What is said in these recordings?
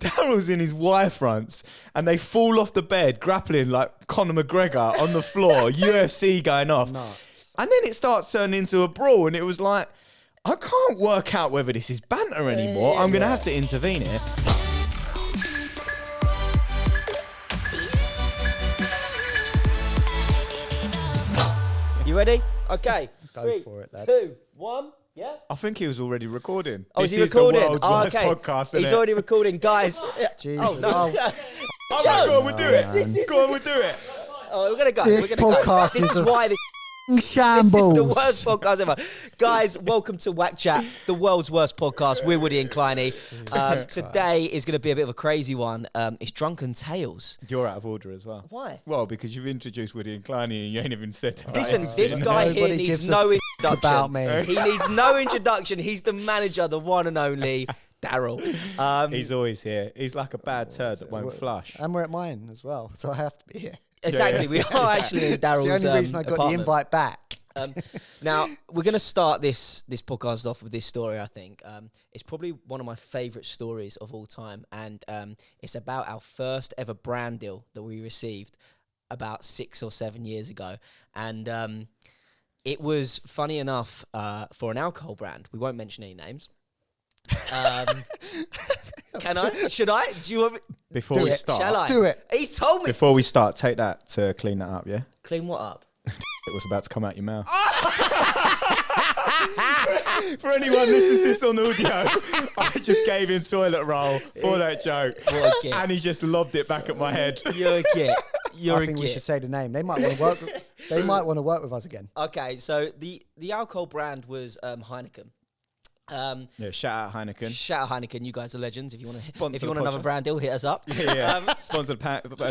Daryl's in his Y fronts and they fall off the bed, grappling like Conor McGregor on the floor, UFC going off. Nuts. And then it starts turning into a brawl, and it was like, I can't work out whether this is banter anymore. I'm going to have to intervene here. You ready? Okay. Go for it, lad. 2, 1. Yeah. I think he was already recording. Oh, is This he recording? The world's worst okay. podcast, He's innit? already recording, guys. Jesus. Oh, no. Oh, my God, we'll do it. This Go on, we'll do it. Oh, we're gonna go. This we're gonna podcast go. This is is a why this shambles. is the worst podcast ever. Guys, welcome to WAK Chat, the world's worst podcast. We're Woody and Kleiny. Today is going to be a bit of a crazy one. It's Drunken Tales. You're out of order as well. Why? Well, because you've introduced Woody and Kleiny and you ain't even said that. Listen, this guy here Nobody needs gives no a introduction. about me. He needs no introduction. He's the manager, the one and only Daryl. He's always here. He's like a bad turd that won't flush. And we're at mine as well, so I have to be here. Exactly, we are actually in It's Daryl's the only reason I got apartment. the invite back. Now, we're going to start this podcast off with this story, I think. It's probably one of my favourite stories of all time. And it's about our first ever brand deal that we received about 6 or 7 years ago. And it was, funny enough, for an alcohol brand. We won't mention any names. Can I? Should I? Do you want me? Before Do we it. start, Shall I? Do it. He's told me. Before we start, take that to clean that up, yeah? Clean what up? It was about to come out your mouth. For anyone listening to this on audio, I just gave him toilet roll for that joke. What a git. And he just lobbed it back at my head. You're a git. You're I a think git. we should say the name. They might want to work. They might want to work with us again. Okay, so the alcohol brand was Heineken. Yeah, shout out Heineken. Shout out Heineken, you guys are legends. If you want Sponsor if you the want another podcast. brand deal, hit us up. Yeah. Sponsor the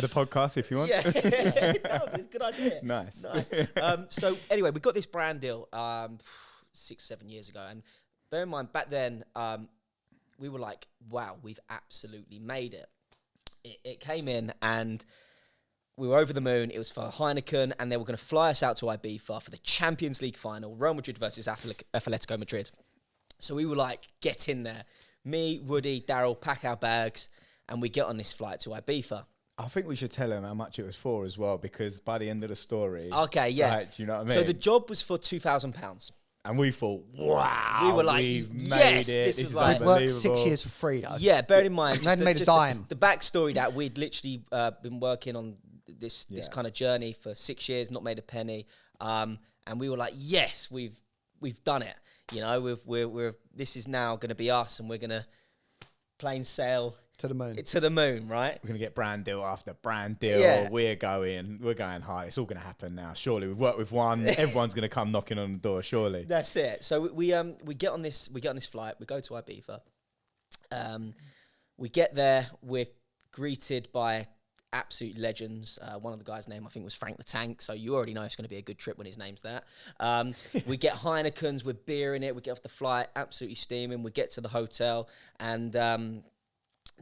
podcast if you want. Yeah, no, it's a good idea. Nice. So anyway, we got this brand deal 6-7 years ago, and bear in mind back then we were like, wow, we've absolutely made it. It came in and we were over the moon. It was for Heineken, and they were going to fly us out to Ibiza for the Champions League final, Real Madrid versus Atletico Madrid. So we were like, get in there. Me, Woody, Daryl, pack our bags, and we get on this flight to Ibiza. I think we should tell him how much it was for as well, because by the end of the story... Okay, yeah. Like, do you know what I mean? So the job was for £2,000. And we thought, wow, We were like, we've yes, made it. this This was is like- We'd worked unbelievable. 6 years for free, though. Yeah, bear in mind. We hadn't made a dime. The backstory that we'd literally been working on this Yeah. kind of journey for 6 years, not made a penny. And we were like, yes, we've done it. You know, we're this is now going to be us, and we're going to plain sail To the moon. to the moon, right? We're going to get brand deal after brand deal. Yeah. We're going high. It's all going to happen now. Surely we've worked with one. Everyone's going to come knocking on the door. Surely. That's it. So we get on this flight. We go to Ibiza. We get there. We're greeted by absolute legends. One of the guys' name I think was Frank the Tank. So you already know it's going to be a good trip when his name's that. We get Heinekens. We're beering it. We get off the flight, absolutely steaming. We get to the hotel, and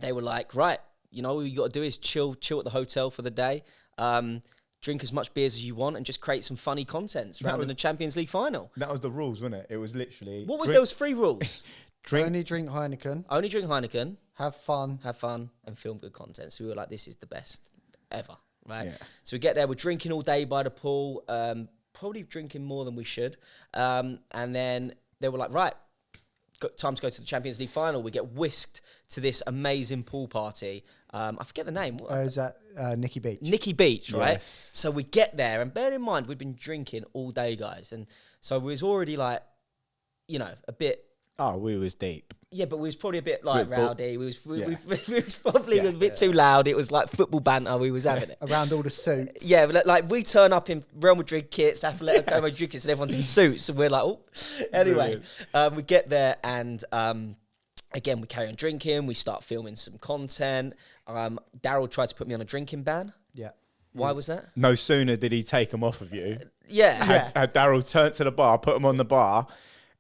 they were like, right, you know, all you got to do is chill at the hotel for the day. Drink as much beers as you want, and just create some funny content surrounding the Champions League final. That was the rules, wasn't it? It was literally... What was those 3 rules? Only drink Heineken, Only drink Heineken, have fun. have fun, and film good content. So we were like, this is the best ever, right? Yeah. So we get there, we're drinking all day by the pool, probably drinking more than we should. And then they were like, right, got time to go to the Champions League final. We get whisked to this amazing pool party. I forget the name. Is that Nikki Beach? Nikki Beach, right? Yes. So we get there, and bear in mind, we'd been drinking all day, guys. And so we was already like, you know, a bit... Oh, we was deep. Yeah, but we was probably a bit like Bit rowdy. We was Yeah. probably a bit too loud. It was like football banter. We was having it. Around all the suits. Yeah, but like we turn up in Real Madrid kits, Atletico Madrid kits, and everyone's in suits, and we're like, oh. Anyway, we get there, and again we carry on drinking. We start filming some content. Daryl tried to put me on a drinking ban. Yeah. Why was that? No sooner did he take them off of you, Yeah. had Daryl turned to the bar, put them on the bar,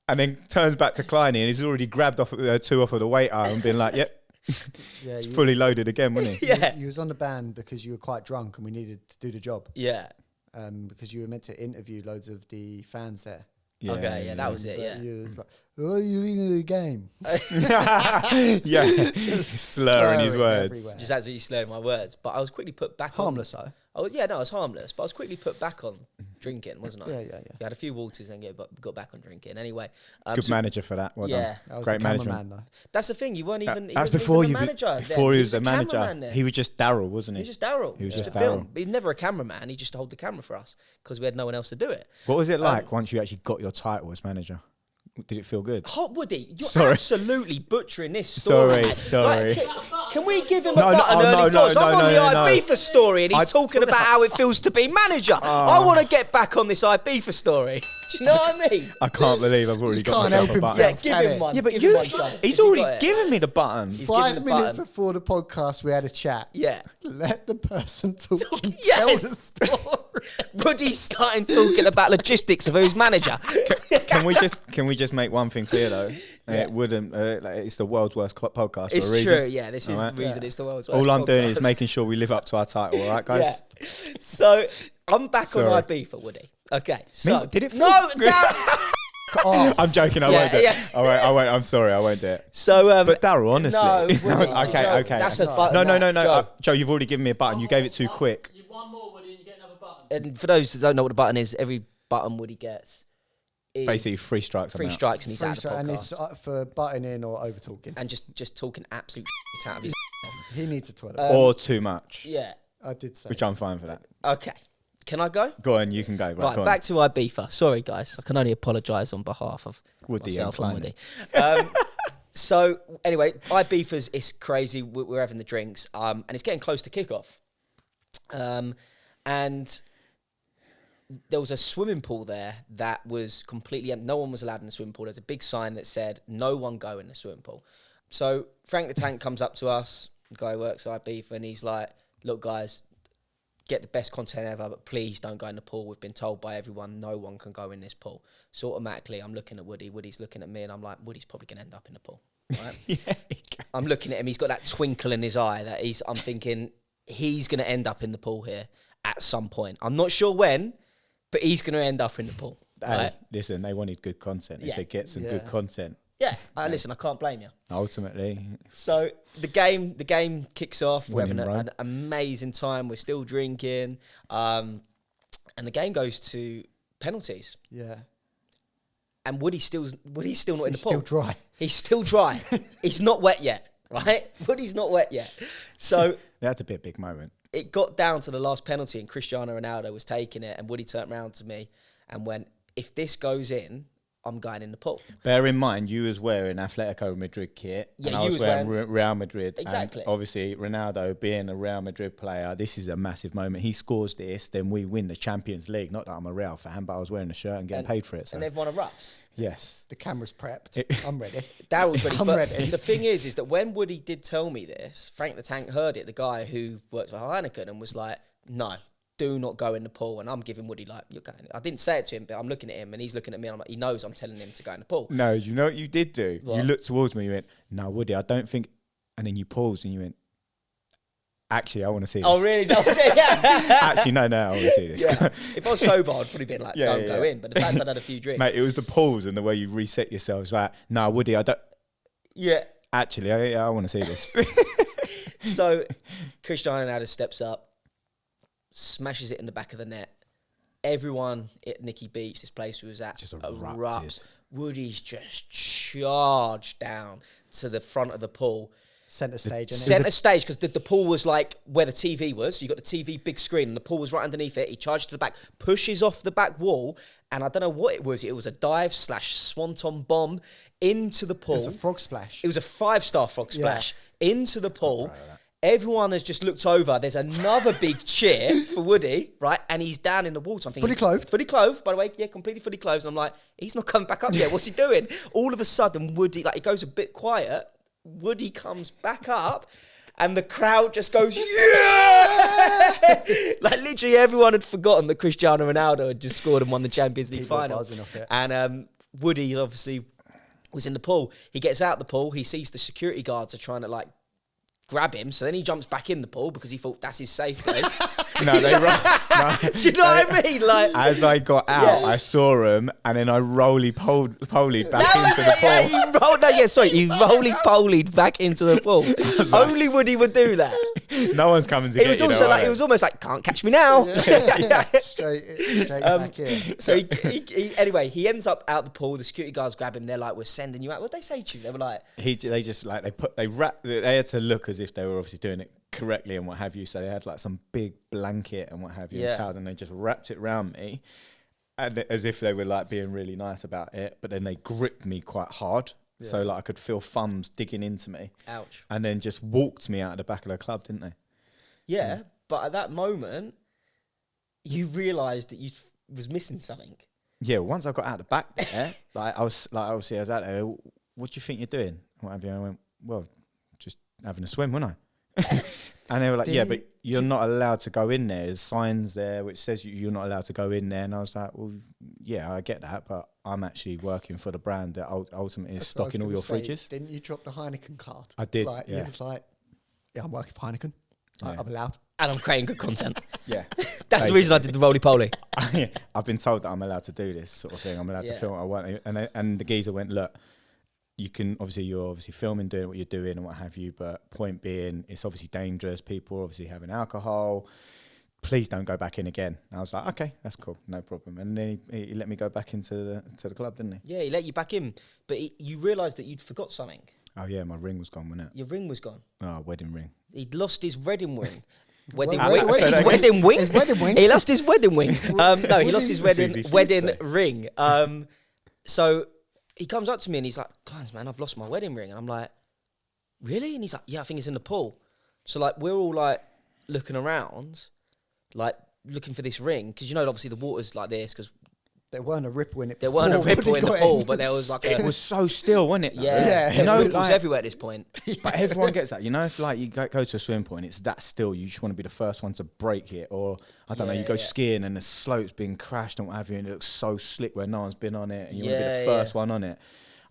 and then turns back to Kleiny, and he's already grabbed off 2 off of the waiter and been like, yep, Yeah. it's fully loaded again, wasn't he? Yeah. You was on the band because you were quite drunk and we needed to do the job. Yeah. Because you were meant to interview loads of the fans there. Yeah, Okay, yeah, that was it. But Yeah. you was like, oh, you in the game. yeah, slurring his Slurring words. everywhere. Just absolutely slurring my words. But I was quickly put back on. Harmless though. I was harmless. But I was quickly put back on drinking, wasn't I? Yeah. We had a few waters and got back on drinking. Anyway. Good manager for that. Well yeah. I was Great the management. cameraman though. That's the thing. You weren't even. He That's wasn't before even you. the manager. Before then. he was the a manager. cameraman then. He was just Daryl, wasn't He he? was just Daryl. He was just to film. Daryl. He's never a cameraman. He just held the camera for us because we had no one else to do it. What was it like once you actually got your title as manager? Did it feel good? Hot Woody, you're Sorry. absolutely butchering this story. Sorry. Can we give him a No, no, button oh, no, early no, doors? no, I'm on no, the no. Ibiza story and he's talking about how it feels to be manager. I want to get back on this Ibiza story. Do you know what I mean? I can't believe I've already got can't myself help a button. Yeah, himself. give Can him it? one. Yeah, but Give you, him one, Joe. he's Has he already got it? given me the button. He's given 5 the minutes button. before the podcast, we had a chat. Yeah. Let the person talk and Yes. tell the story. Woody's starting talking about logistics of who's manager. Can we just make one thing clear though? Yeah. It wouldn't. It's the world's worst podcast It's for a reason. true, yeah. This is Alright. the reason it's the world's worst All I'm doing is podcast. making sure we live up to our title. All right, guys. Yeah. So I'm back Sorry. on Ibiza, Woody. Okay. So did it feel No, good? Oh, I'm joking. I Yeah, won't do it. yeah. I won't. I'm sorry. I won't do it. So But Daryl, honestly. No, Woody, okay. Joe, Okay. That's okay. a button. No. Joe. Joe, you've already given me a button. You gave it too quick. You one more, Woody, and you get another button. And for those that don't know what the button is, every button Woody gets is Basically, 3 strikes. I'm three out. strikes and he's out of the and podcast. it's for butting in or over talking. And just talking absolute out of his. He needs a toilet. Or too much, Yeah. I did say. which I'm fine for that. Okay. Can I go? Go on, you can go. Right, go on. back to Ibiza. Sorry, guys. I can only apologise on behalf of Woody and myself and Kleiny. Woody. So, anyway, Ibiza's is crazy. We're having the drinks, and it's getting close to kickoff. And there was a swimming pool there that was completely empty. No one was allowed in the swimming pool. There's a big sign that said, no one go in the swimming pool. So Frank the Tank comes up to us, the guy who works at Ibiza, and he's like, look, guys, get the best content ever, but please don't go in the pool. We've been told by everyone no one can go in this pool. So automatically, I'm looking at Woody. Woody's looking at me, and I'm like, Woody's probably going to end up in the pool. Right? Yeah. I'm looking at him. He's got that twinkle in his eye that I'm thinking he's going to end up in the pool here at some point. I'm not sure when, but he's going to end up in the pool. Hey, Right? listen, they wanted good content. They Yeah. said get some Yeah. good content. Yeah. Listen, I can't blame you. Ultimately, So the game kicks off. We're Winning having run. an amazing time. We're still drinking, and the game goes to penalties. Yeah. And Woody's still not in He's the pool. still dry. He's still dry. He's not wet yet, right? Woody's not wet yet. So that's a bit big moment. it got down to the last penalty, and Cristiano Ronaldo was taking it, and Woody turned around to me and went, "If this goes in, I'm going in the pool." Bear in mind, you was wearing Atletico Madrid kit, Yeah, and I you was was wearing wearing- Real Madrid. Exactly. And obviously, Ronaldo being a Real Madrid player, this is a massive moment. He scores this, then we win the Champions League. Not that I'm a Real fan, but I was wearing the shirt and getting paid for it. So And they've won a Rups. yes, The camera's prepped. I'm ready. Daryl's ready. I'm But ready. the thing is that when Woody did tell me this, Frank the Tank heard it, the guy who works for Heineken, and was like, no, do not go in the pool. And I'm giving Woody like, you're going. I didn't say it to him, but I'm looking at him and he's looking at me and I'm like, he knows I'm telling him to go in the pool. no, you know what you did do? What? You looked towards me, you went, no, Woody, I don't think, and then you paused and you went, actually, I want to see this. Oh, really? Is that what I said? Actually, no, I want to see this. Yeah. If I was sober, I'd probably been like, Yeah, don't yeah, go yeah. in. But the fact I'd had a few drinks. Mate, it was the pause and the way you reset yourself. It's like, no, Woody, I don't, Yeah. actually, I want to see this. So Cristiano Ronaldo steps up, smashes it in the back of the net. Everyone at Nicky Beach, this place we was at, Just erupts. erupted. Woody's just charged down to the front of the pool. Centre stage. innit? Centre stage, because the pool was like where the TV was. So you got the TV big screen and the pool was right underneath it. He charged to the back, pushes off the back wall, and I don't know what it was. It was a dive / swanton bomb into the pool. It was a frog splash. It was a 5-star frog splash into the pool. Everyone has just looked over. There's another big cheer for Woody, right? And he's down in the water. I'm thinking, Fully clothed? Fully clothed, by the way. Yeah, completely fully clothed. And I'm like, he's not coming back up yet. What's he doing? All of a sudden, Woody, like, it goes a bit quiet. Woody comes back up. And the crowd just goes, yeah! Like, literally everyone had forgotten that Cristiano Ronaldo had just scored and won the Champions League People were final. buzzing off it. And Woody obviously was in the pool. He gets out the pool. He sees the security guards are trying to, like, grab him. So then he jumps back in the pool because he thought that's his safe place. No, they no, Do you know what I mean? Like, as I got out, I saw him, and then I roly-polied back into the pool. He roly-polied back into the pool. Only Woody would do that. No one's coming to get you. It was almost like, can't catch me now. Straight back in. So he ends up out the pool. The security guards grab him. They're like, "We're sending you out." What did they say to you? They were like, they had to look as if they were obviously doing it correctly and what have you. So they had like some big blanket and what have you, and towels, and they just wrapped it around me, and as if they were like being really nice about it. But then they gripped me quite hard, so like I could feel thumbs digging into me. Ouch! And then just walked me out of the back of the club, didn't they? Yeah, but at that moment, you realised that you was missing something. Yeah, once I got out the back there, I was out there. What do you think you're doing? What have you? I went, well, just having a swim, wasn't I? And they were like, yeah, but you're not allowed to go in there. There's signs there which says you're not allowed to go in there. And I was like, well, yeah, I get that, but I'm actually working for the brand that ultimately is stocking all your fridges. Didn't you drop the Heineken card? I did. Like, yeah. He was like, yeah, I'm working for Heineken. Yeah. I'm allowed. And I'm creating good content. Yeah. That's the reason I did the roly-poly. I've been told that I'm allowed to do this sort of thing. I'm allowed to film what I want. And the geezer went, look, you're obviously filming, doing what you're doing and what have you, but point being, it's obviously dangerous. People are obviously having alcohol. Please don't go back in again. And I was like, okay, that's cool, no problem. And then he let me go back into the club, didn't he? Yeah, he let you back in, but you realised that you'd forgot something. Oh yeah, my ring was gone, wasn't it? Your ring was gone. Oh, wedding ring. He'd lost his wedding ring. His wedding wing. His wedding wing. He lost his wedding wing. No, he lost his easy wedding for you ring. So he comes up to me and he's like, "Guys, man, I've lost my wedding ring." And I'm like, "Really?" And he's like, "Yeah, I think it's in the pool." So like we're all like looking around, like looking for this ring because obviously the water's like this because there weren't a ripple in it. There weren't a ripple in the pool, but there was like it was so still, wasn't it? Yeah. Ripples everywhere at this point. But everyone gets that. If like you go to a swim pool and it's that still, you just want to be the first one to break it. Or I don't know, you go skiing and the slope's been crashed and what have you, and it looks so slick where no one's been on it, and you want to be the first one on it.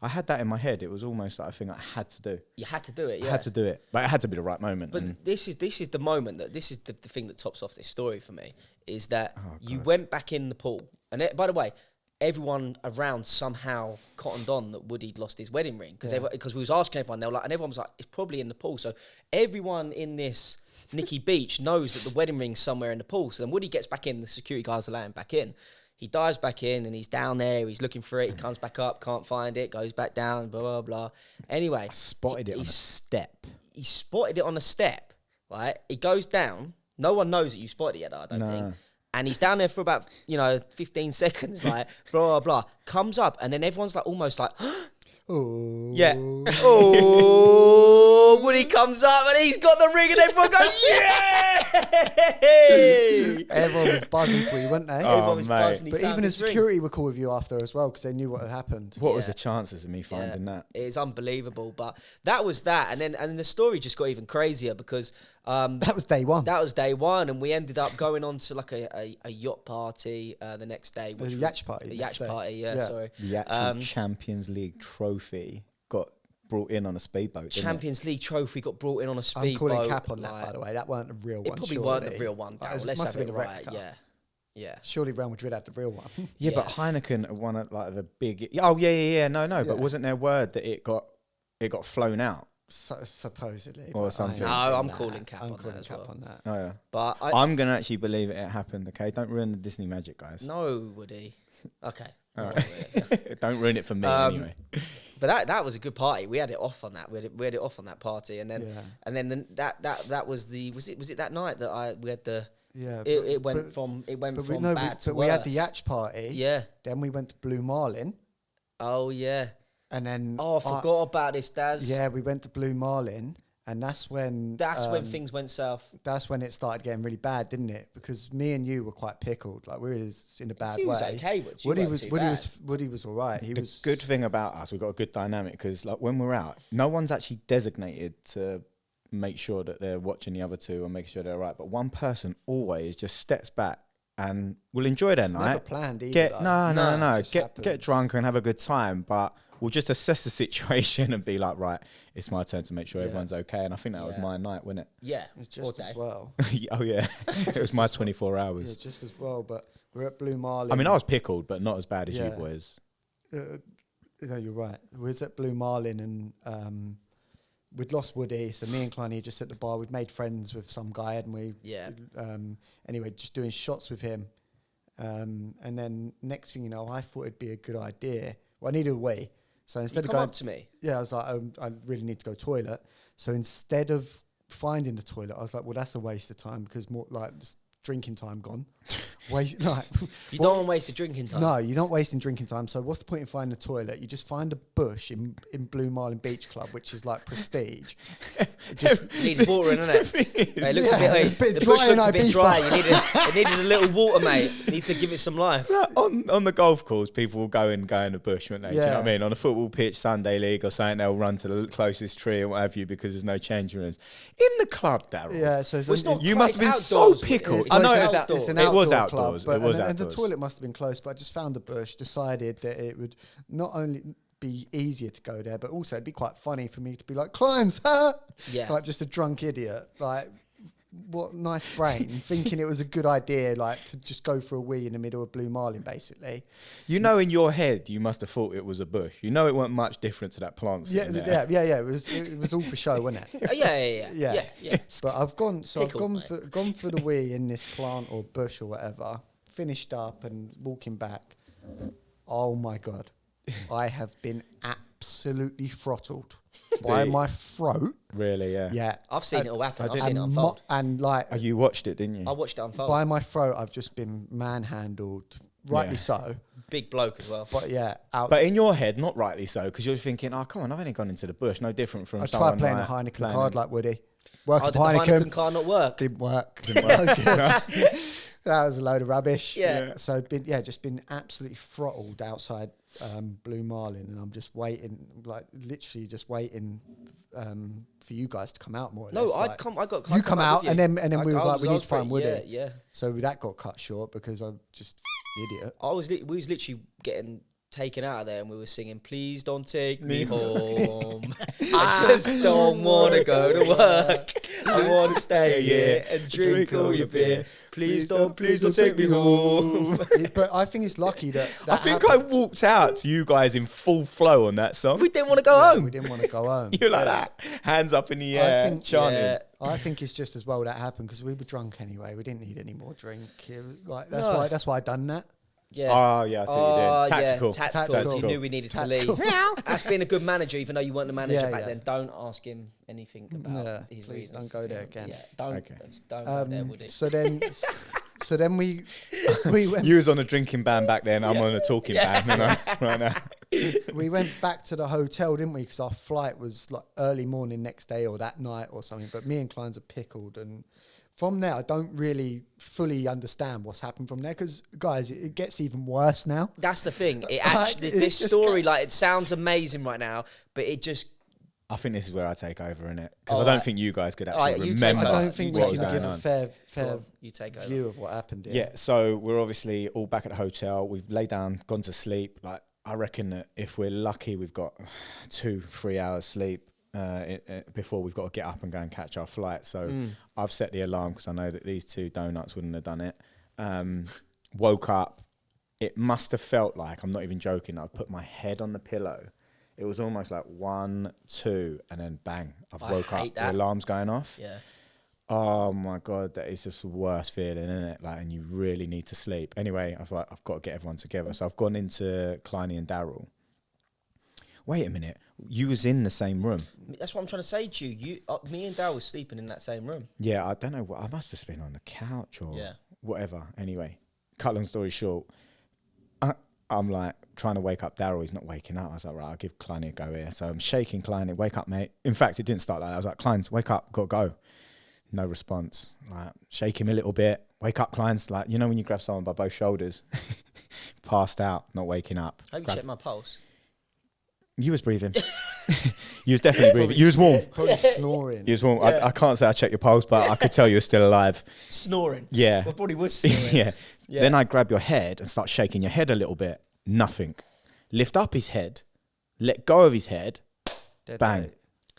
I had that in my head. It was almost like a thing I had to do. You had to do it. Yeah. I had to do it, but it had to be the right moment. But this is the moment this is the thing that tops off this story for me is that you went back in the pool, and by the way, everyone around somehow cottoned on that Woody'd lost his wedding ring because we was asking everyone. They were like, and everyone was like, "It's probably in the pool." So everyone in this Nicky Beach knows that the wedding ring's somewhere in the pool. So then Woody gets back in. The security guards allow him back in. He dives back in and he's down there. He's looking for it. He comes back up, can't find it, goes back down, blah, blah, blah. Anyway. I spotted it on a step. He spotted it on a step, right? He goes down. No one knows that you spotted it yet, I don't think. And he's down there for about, 15 seconds, like, blah, blah, blah. Comes up and then everyone's like, almost like, oh. Yeah. Oh, Woody comes up and he's got the ring and everyone goes, yeah! Everyone was buzzing for you, weren't they? Everyone was buzzing. But even the security were cool with you after as well because they knew what had happened. What was the chances of me finding that? It's unbelievable. But that was that. And then the story just got even crazier because... that was day one. That was day one. And we ended up going on to like a yacht party the next day. A yacht party. A yacht party, sorry. The actual Champions League trophy got brought in on a speedboat. Champions League trophy got brought in on a speedboat. I'm calling cap on that, by the way. That weren't the real one. It probably weren't the real one. Let's have it right. Yeah. Surely Real Madrid had the real one. Yeah, but Heineken won like the big. Oh yeah. No. But wasn't there word that it got flown out? Supposedly or something. No, I'm calling cap on that. Oh yeah. But I'm gonna actually believe it happened. Okay, don't ruin the Disney magic, guys. No, Woody. Okay. All right. Don't ruin it for me anyway. But that was a good party. We had it off on that. We had it off on that party, and then that was was it that night that we had the. Yeah, it went from bad to worse. We had the yacht party. Yeah. Then we went to Blue Marlin. Oh yeah. And then I forgot about this, Daz. Yeah, we went to Blue Marlin, and that's when things went south. That's when it started getting really bad, didn't it? Because me and you were quite pickled, like we were in a bad way. Was okay, but Woody was all right. The good thing about us, we've got a good dynamic because like when we're out, no one's actually designated to make sure that they're watching the other two and making sure they're right. But one person always just steps back and we'll enjoy their It's night. never planned either. No. It just Get happens. drunk and have a good time, but we'll just assess the situation and be like, right, it's my turn to make sure everyone's okay. And I think that was my night, wasn't Yeah. It's All just as day. well. it? Oh yeah, it was my 24 Yeah, hours. just as well. But we're at Blue Marlin. I mean, I was pickled, but not as bad as you Yeah. boys. No, you're right. We was at Blue Marlin and we'd lost Woody, so me and Kleiny just at the bar. We'd made friends with some guy, hadn't we? Yeah. Anyway, just doing shots with him. And then next thing you know, I thought it'd be a good idea. Well, I needed a wee. So instead You of come going up to me. yeah, I was like, I really need to go toilet. So instead of finding the toilet, I was like, well, that's a waste of time because more like just drinking time gone. Wait, like You don't want to waste a drinking time. no, you're not wasting drinking time. So what's the point in finding the toilet? You just find a bush in Blue Marlin Beach Club, which is like prestige. Just You need water in, innit? It looks Yeah, a it's a bit, bit the bush dry in looked a bit Ibiza. dry. It needed a little water, mate. You need to give it some life. On the golf course, people will go in the bush, won't they? Do you know what I Yeah. mean? On a football pitch, Sunday league or something, they'll run to the closest tree or what have you because there's no changing rooms. In the club, Daryl. yeah, so Well, it's not You quite- must have been it's so outdoors. pickled. It's- I know it's it was outdoors. It's an It was outdoor outdoors. club, It was and the outdoors. toilet must have been close. But I just found a bush. Decided that it would not only be easier to go there, but also it'd be quite funny for me to be like, "Clients, Yeah. like just a drunk idiot." Like, what nice brain, thinking it was a good idea, like to just go for a wee in the middle of Blue Marlin, basically. You know, in your head, you must have thought it was a bush. You know, it weren't much different to that plant. Yeah, sitting there. yeah. It was all for show, wasn't it? Yeah. But I've gone Pickled, mate. gone for the wee in this plant or bush or whatever. Finished up and walking back. Oh my god, I have been absolutely throttled by my throat. Really, yeah. Yeah, I've seen it all happen. I've and seen it unfold. and like Oh, you watched it, didn't you? I watched it unfold. by my throat, I've just been manhandled. Rightly Yeah. so, Big bloke as well. but yeah, out. But in your head, not rightly so, because you're thinking, oh, come on, I've only gone into the bush. No different from I someone tried playing like a Heineken playing card a- like Woody. Oh, Working did the for Heineken card not work? Didn't work. No good. That was a load of rubbish. Yeah. So just been absolutely throttled outside Blue Marlin, and I'm just waiting, like literally just waiting for you guys to come out more. Or No, less, I'd like. come. I got. You I'd come out out, with and then we was like, we I need to find pretty- Woody. Yeah. So that got cut short because I'm just idiot. We was literally getting taken out of there, and we were singing, "Please don't take me home. I just don't want to go to work. I want to stay here and drink all your beer. Please don't take me home." But I think it's lucky that I think I walked out to you guys in full flow on that song. We didn't want to go we home. didn't want to go home. You're like that, hands up in the I air, think- chanting. Yeah. I think it's just as well that happened because we were drunk anyway. We didn't need any more drink. It was like No. that's why I done that. Yeah. Oh, yeah, I see what you did. Tactical. Yeah, tactical. Tactical. You knew we needed Tactical. to leave. That's being a good manager, even though you weren't the manager Yeah, back yeah. then. Don't ask him anything about Yeah, his please reasons. don't go there again. Yeah, don't. Okay. Don't go there, Woody. So then we went You was on a drinking ban back then. I'm on a talking ban right now. we went back to the hotel, didn't we? Because our flight was like early morning next day or that night or something. But me and Klein's are pickled, and from there I don't really fully understand what's happened from there. Because guys, it gets even worse now. That's the thing. It Like, actually, it's this just story, like, it sounds amazing right now, but it just. I think this is where I take over, innit? Because All I don't right. think you guys could All right, actually you take remember. over. I don't think we what can was give going a on. fair You take over. view of what happened here. Yeah, so we're obviously all back at the hotel. We've laid down, gone to sleep. Like, I reckon that if we're lucky, we've got 2-3 hours sleep before we've got to get up and go and catch our flight. So I've set the alarm because I know that these two donuts wouldn't have done it. Woke up. It must have felt like, I'm not even joking, I put my head on the pillow. It was almost like 1, 2, and then bang, I've I woke up. hate that. The alarm's going off. Yeah. Oh my God, that is just the worst feeling, isn't it? Like, and you really need to sleep. Anyway, I was like, I've got to get everyone together. So I've gone into Kleiny and Daryl. Wait a minute, you was in the same room. That's what I'm trying to say to you. Me and Dal was sleeping in that same room. Yeah, I don't know what, I must have been on the couch or Yeah. whatever. Anyway, cut long story short, I'm like trying to wake up Daryl. He's not waking up. I was like, right, I'll give Kleiny a go here. So I'm shaking Kleiny, wake up, mate. In fact, it didn't start like that. I was like, Kleins, wake up, got to go. No response. Like, shake him a little bit. Wake up, Kleins. Like, you know when you grab someone by both shoulders? Passed out, not waking up. I hope you checked my pulse. You was breathing. You was definitely breathing. You was warm. Probably snoring. You was warm. I can't say I checked your pulse, but I could tell you were still alive. Snoring. Yeah. Well, probably was snoring. Yeah. Yeah. Then I grab your head and start shaking your head a little bit. Nothing. Lift up his head, let go of his head, Dead bang, weight.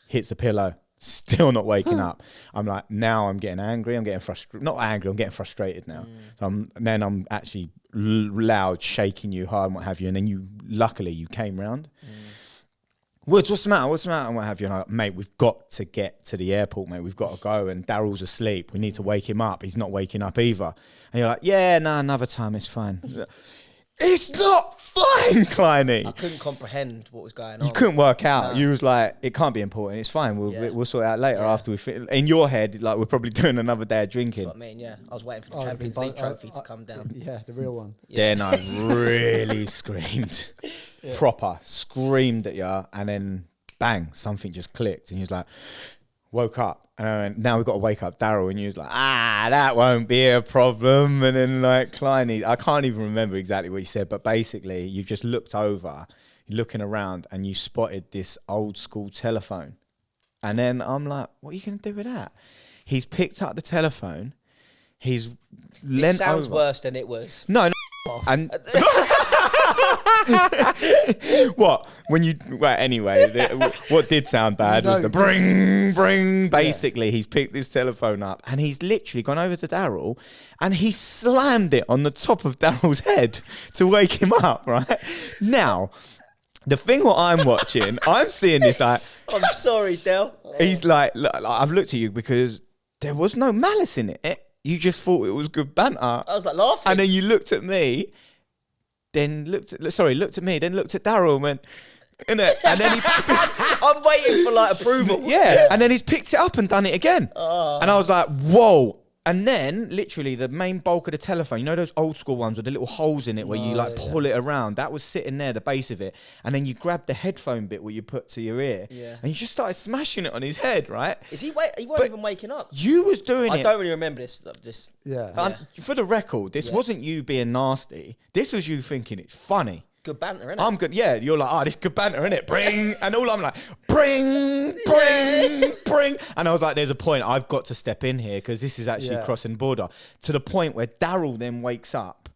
hits the pillow. Still not waking up. I'm like, now I'm getting angry. I'm getting frustrated. Not angry. I'm getting frustrated now. So I'm actually loud, shaking you hard and what have you. And then luckily you came round. Woods, what's the matter? What's the matter? And what have you? And I'm like, mate, we've got to get to the airport, mate. We've got to go. And Daryl's asleep. We need to wake him up. He's not waking up either. And you're like, yeah, no, another time. It's fine. It's not fine, Kleiny. I couldn't comprehend what was going on. You couldn't work out. No. You was like, it can't be important. It's fine. We'll sort it out later Yeah. after we fit. In your head, like we're probably doing another day of drinking. That's what I mean, yeah. I was waiting for the Oh, Champions I'd League be trophy to come down. Yeah, the real one. Then I really screamed, proper screamed at you, and then bang, something just clicked, and he was like, woke up. And I went, now we've got to wake up Daryl. And he was like, that won't be a problem. And then like Kleiny, I can't even remember exactly what he said, but basically you just looked over, looking around, and you spotted this old school telephone. And then I'm like, what are you going to do with that? He's picked up the telephone. He's It leant sounds over. worse than it was. No, and what when you anyway what did sound bad was the bring basically he's picked this telephone up and he's literally gone over to Daryl and he slammed it on the top of Daryl's head to wake him up. Right now, the thing what I'm watching, I'm seeing this like, I'm sorry, Del. he's like, look, I've looked at you because there was no malice in it. You just thought it was good banter. I was like laughing. And then you looked at me, then looked at me, then looked at Daryl and went, innit? And then he, I'm waiting for like approval. yeah, and then he's picked it up and done it again. And I was like, whoa. And then literally the main bulk of the telephone, you know those old school ones with the little holes in it where you like pull it around, that was sitting there, the base of it. And then you grabbed the headphone bit where you put to your ear, and you just started smashing it on his head, right? Is he he wasn't even waking up. You was doing I it. don't really remember this. Just Yeah. For the record, this wasn't you being nasty. This was you thinking it's funny. good banter, innit? I'm good. Yeah, you're like, this good banter, innit? Bring. And all I'm like, bring. And I was like, there's a point I've got to step in here because this is actually crossing border. To the point where Daryl then wakes up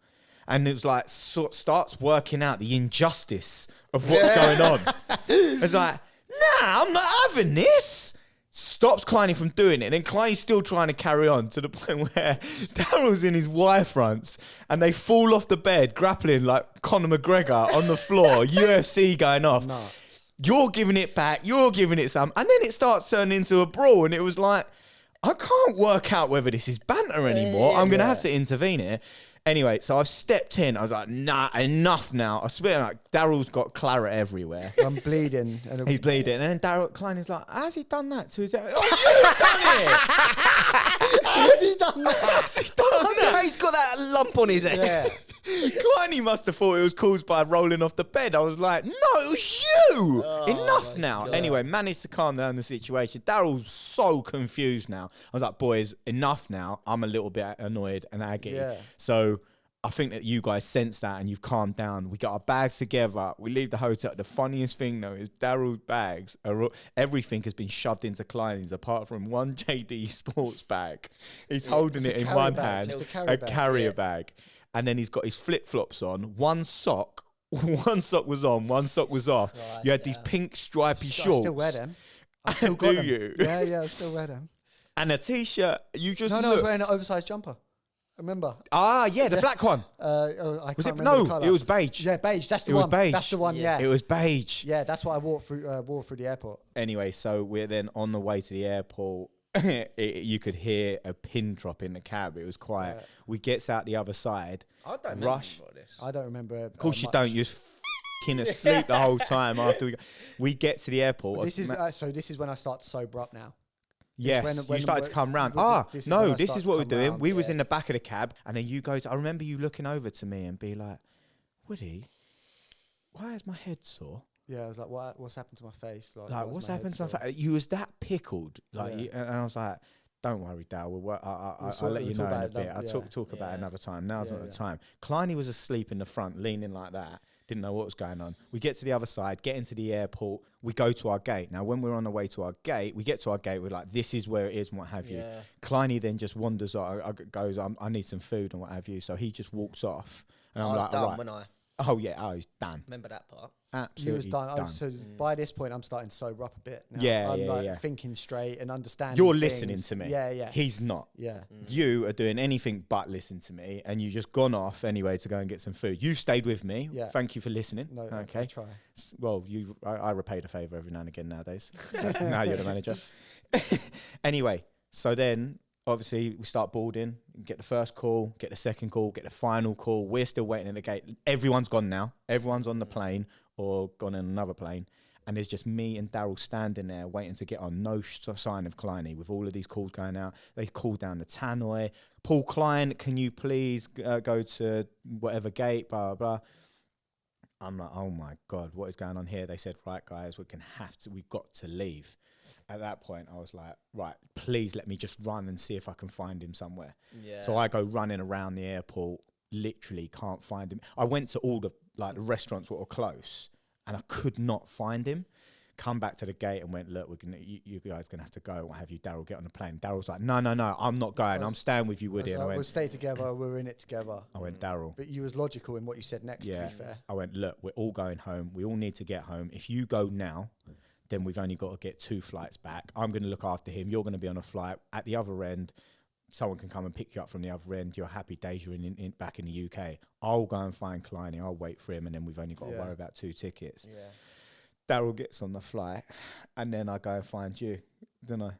and it was like, starts working out the injustice of what's going on. It's like, nah, I'm not having this. Stops Kleiny from doing it. And then Kleiny's still trying to carry on to the point where Daryl's in his Y fronts and they fall off the bed, grappling like Conor McGregor on the floor, UFC going off. Nuts. You're giving it back, you're giving it some. And then it starts turning into a brawl. And it was like, I can't work out whether this is banter anymore. I'm going to have to intervene here. Anyway, so I've stepped in. I was like, nah, enough now. I swear, like, Daryl's got claret everywhere. I'm bleeding. And He's bleeding. And then Daryl Kleiny's like, how's he done that to his... Oh, you've done it! How's he done that? How's he done that? He's got that lump on his head. Yeah. Kleiny must have thought it was caused by rolling off the bed. I was like, no, it was you. Enough now. God. Anyway, managed to calm down the situation. Daryl's so confused now. I was like, boys, enough now. I'm a little bit annoyed and aggy. Yeah. So I think that you guys sense that and you've calmed down. We got our bags together. We leave the hotel. The funniest thing though is Daryl's bags are everything has been shoved into Kleiny's apart from one JD sports bag. He's holding it a in carry one bag, hand, just a carry a bag. carrier bag. And then he's got his flip-flops on. One sock was on, one sock was off. You had these pink stripy I shorts. still wear them. I still got Do them. you? Yeah, I still wear them. And a t-shirt. You just No, I was looked. wearing an oversized jumper. Remember? Yeah, the black one. I Was can't it? remember No, the colour. it was beige. Yeah, beige. That's the It was one. beige. That's the one. Yeah. It was beige. Yeah, that's what I wore through the airport. Anyway, so we're then on the way to the airport. You could hear a pin drop in the cab. It was quiet. Yeah. We gets out the other side. I don't Rush. remember this. I don't remember. Of course you don't. You're f***ing asleep the whole time after we get to the airport. This is so. This is when I start to sober up now. Yes, when- you started to when- come round. this is when I This start is to what we're come doing. round, We was yeah. in the back of the cab, and then you go to... I remember you looking over to me and be like, Woody, why is my head sore? Yeah, I was like, what's happened to my face? Like, why is what's my head happened to my sore? face? You was that pickled. Like, Yeah. and I was like, don't worry, Dal. I'll let you know in a bit. I'll talk about it another time. Now's not the time. Kleiny was asleep in the front, leaning like that. Didn't know what was going on. We get to the other side, get into the airport. We go to our gate. Now, when we're on the way to our gate, we get to our gate. We're like, this is where it is and what have you. Kleiny then just wanders off, goes, I need some food and what have you. So he just walks off. And I'm like, done, all right. when I Oh, yeah. Oh, he's done. remember that part. Absolutely You was done. done. So by this point, I'm starting to sober up a bit. Now. Yeah, I'm yeah. thinking straight and understanding. You're things. listening to me. Yeah. He's not. Yeah. You are doing anything but listen to me, and you just gone off anyway to go and get some food. You stayed with me. Yeah. Thank you for listening. No, okay. I'll try. Well, I repay the favour every now and again nowadays. Now you're the manager. Anyway, so then obviously we start boarding, get the first call, get the second call, get the final call. We're still waiting at the gate. Everyone's gone now. Everyone's on the plane or gone in another plane. And there's just me and Daryl standing there waiting to get on. No sign of Kleiny with all of these calls going out. They called down the tannoy. Paul Klein, can you please go to whatever gate, blah, blah, blah. I'm like, oh my God, what is going on here? They said, right, guys, we've got to leave. At that point, I was like, right, please let me just run and see if I can find him somewhere. Yeah. So I go running around the airport, literally can't find him. I went to all the restaurants that were close and I could not find him. Come back to the gate and went, look, you guys going to have to go. What have you, Daryl, get on the plane. Daryl's like, no, I'm not going. I'm staying with you, Woody. And I went, we'll stay together. We're in it together. I went, Daryl. But you was logical in what you said next, to be fair. I went, look, we're all going home. We all need to get home. If you go now, then we've only got to get 2 flights back. I'm going to look after him. You're going to be on a flight. At the other end, someone can come and pick you up from the other end. You're happy days. You're back in the UK. I'll go and find Kleiny. I'll wait for him, and then we've only got to worry about 2 tickets. Yeah. Daryl gets on the flight, and then I go and find you, don't I?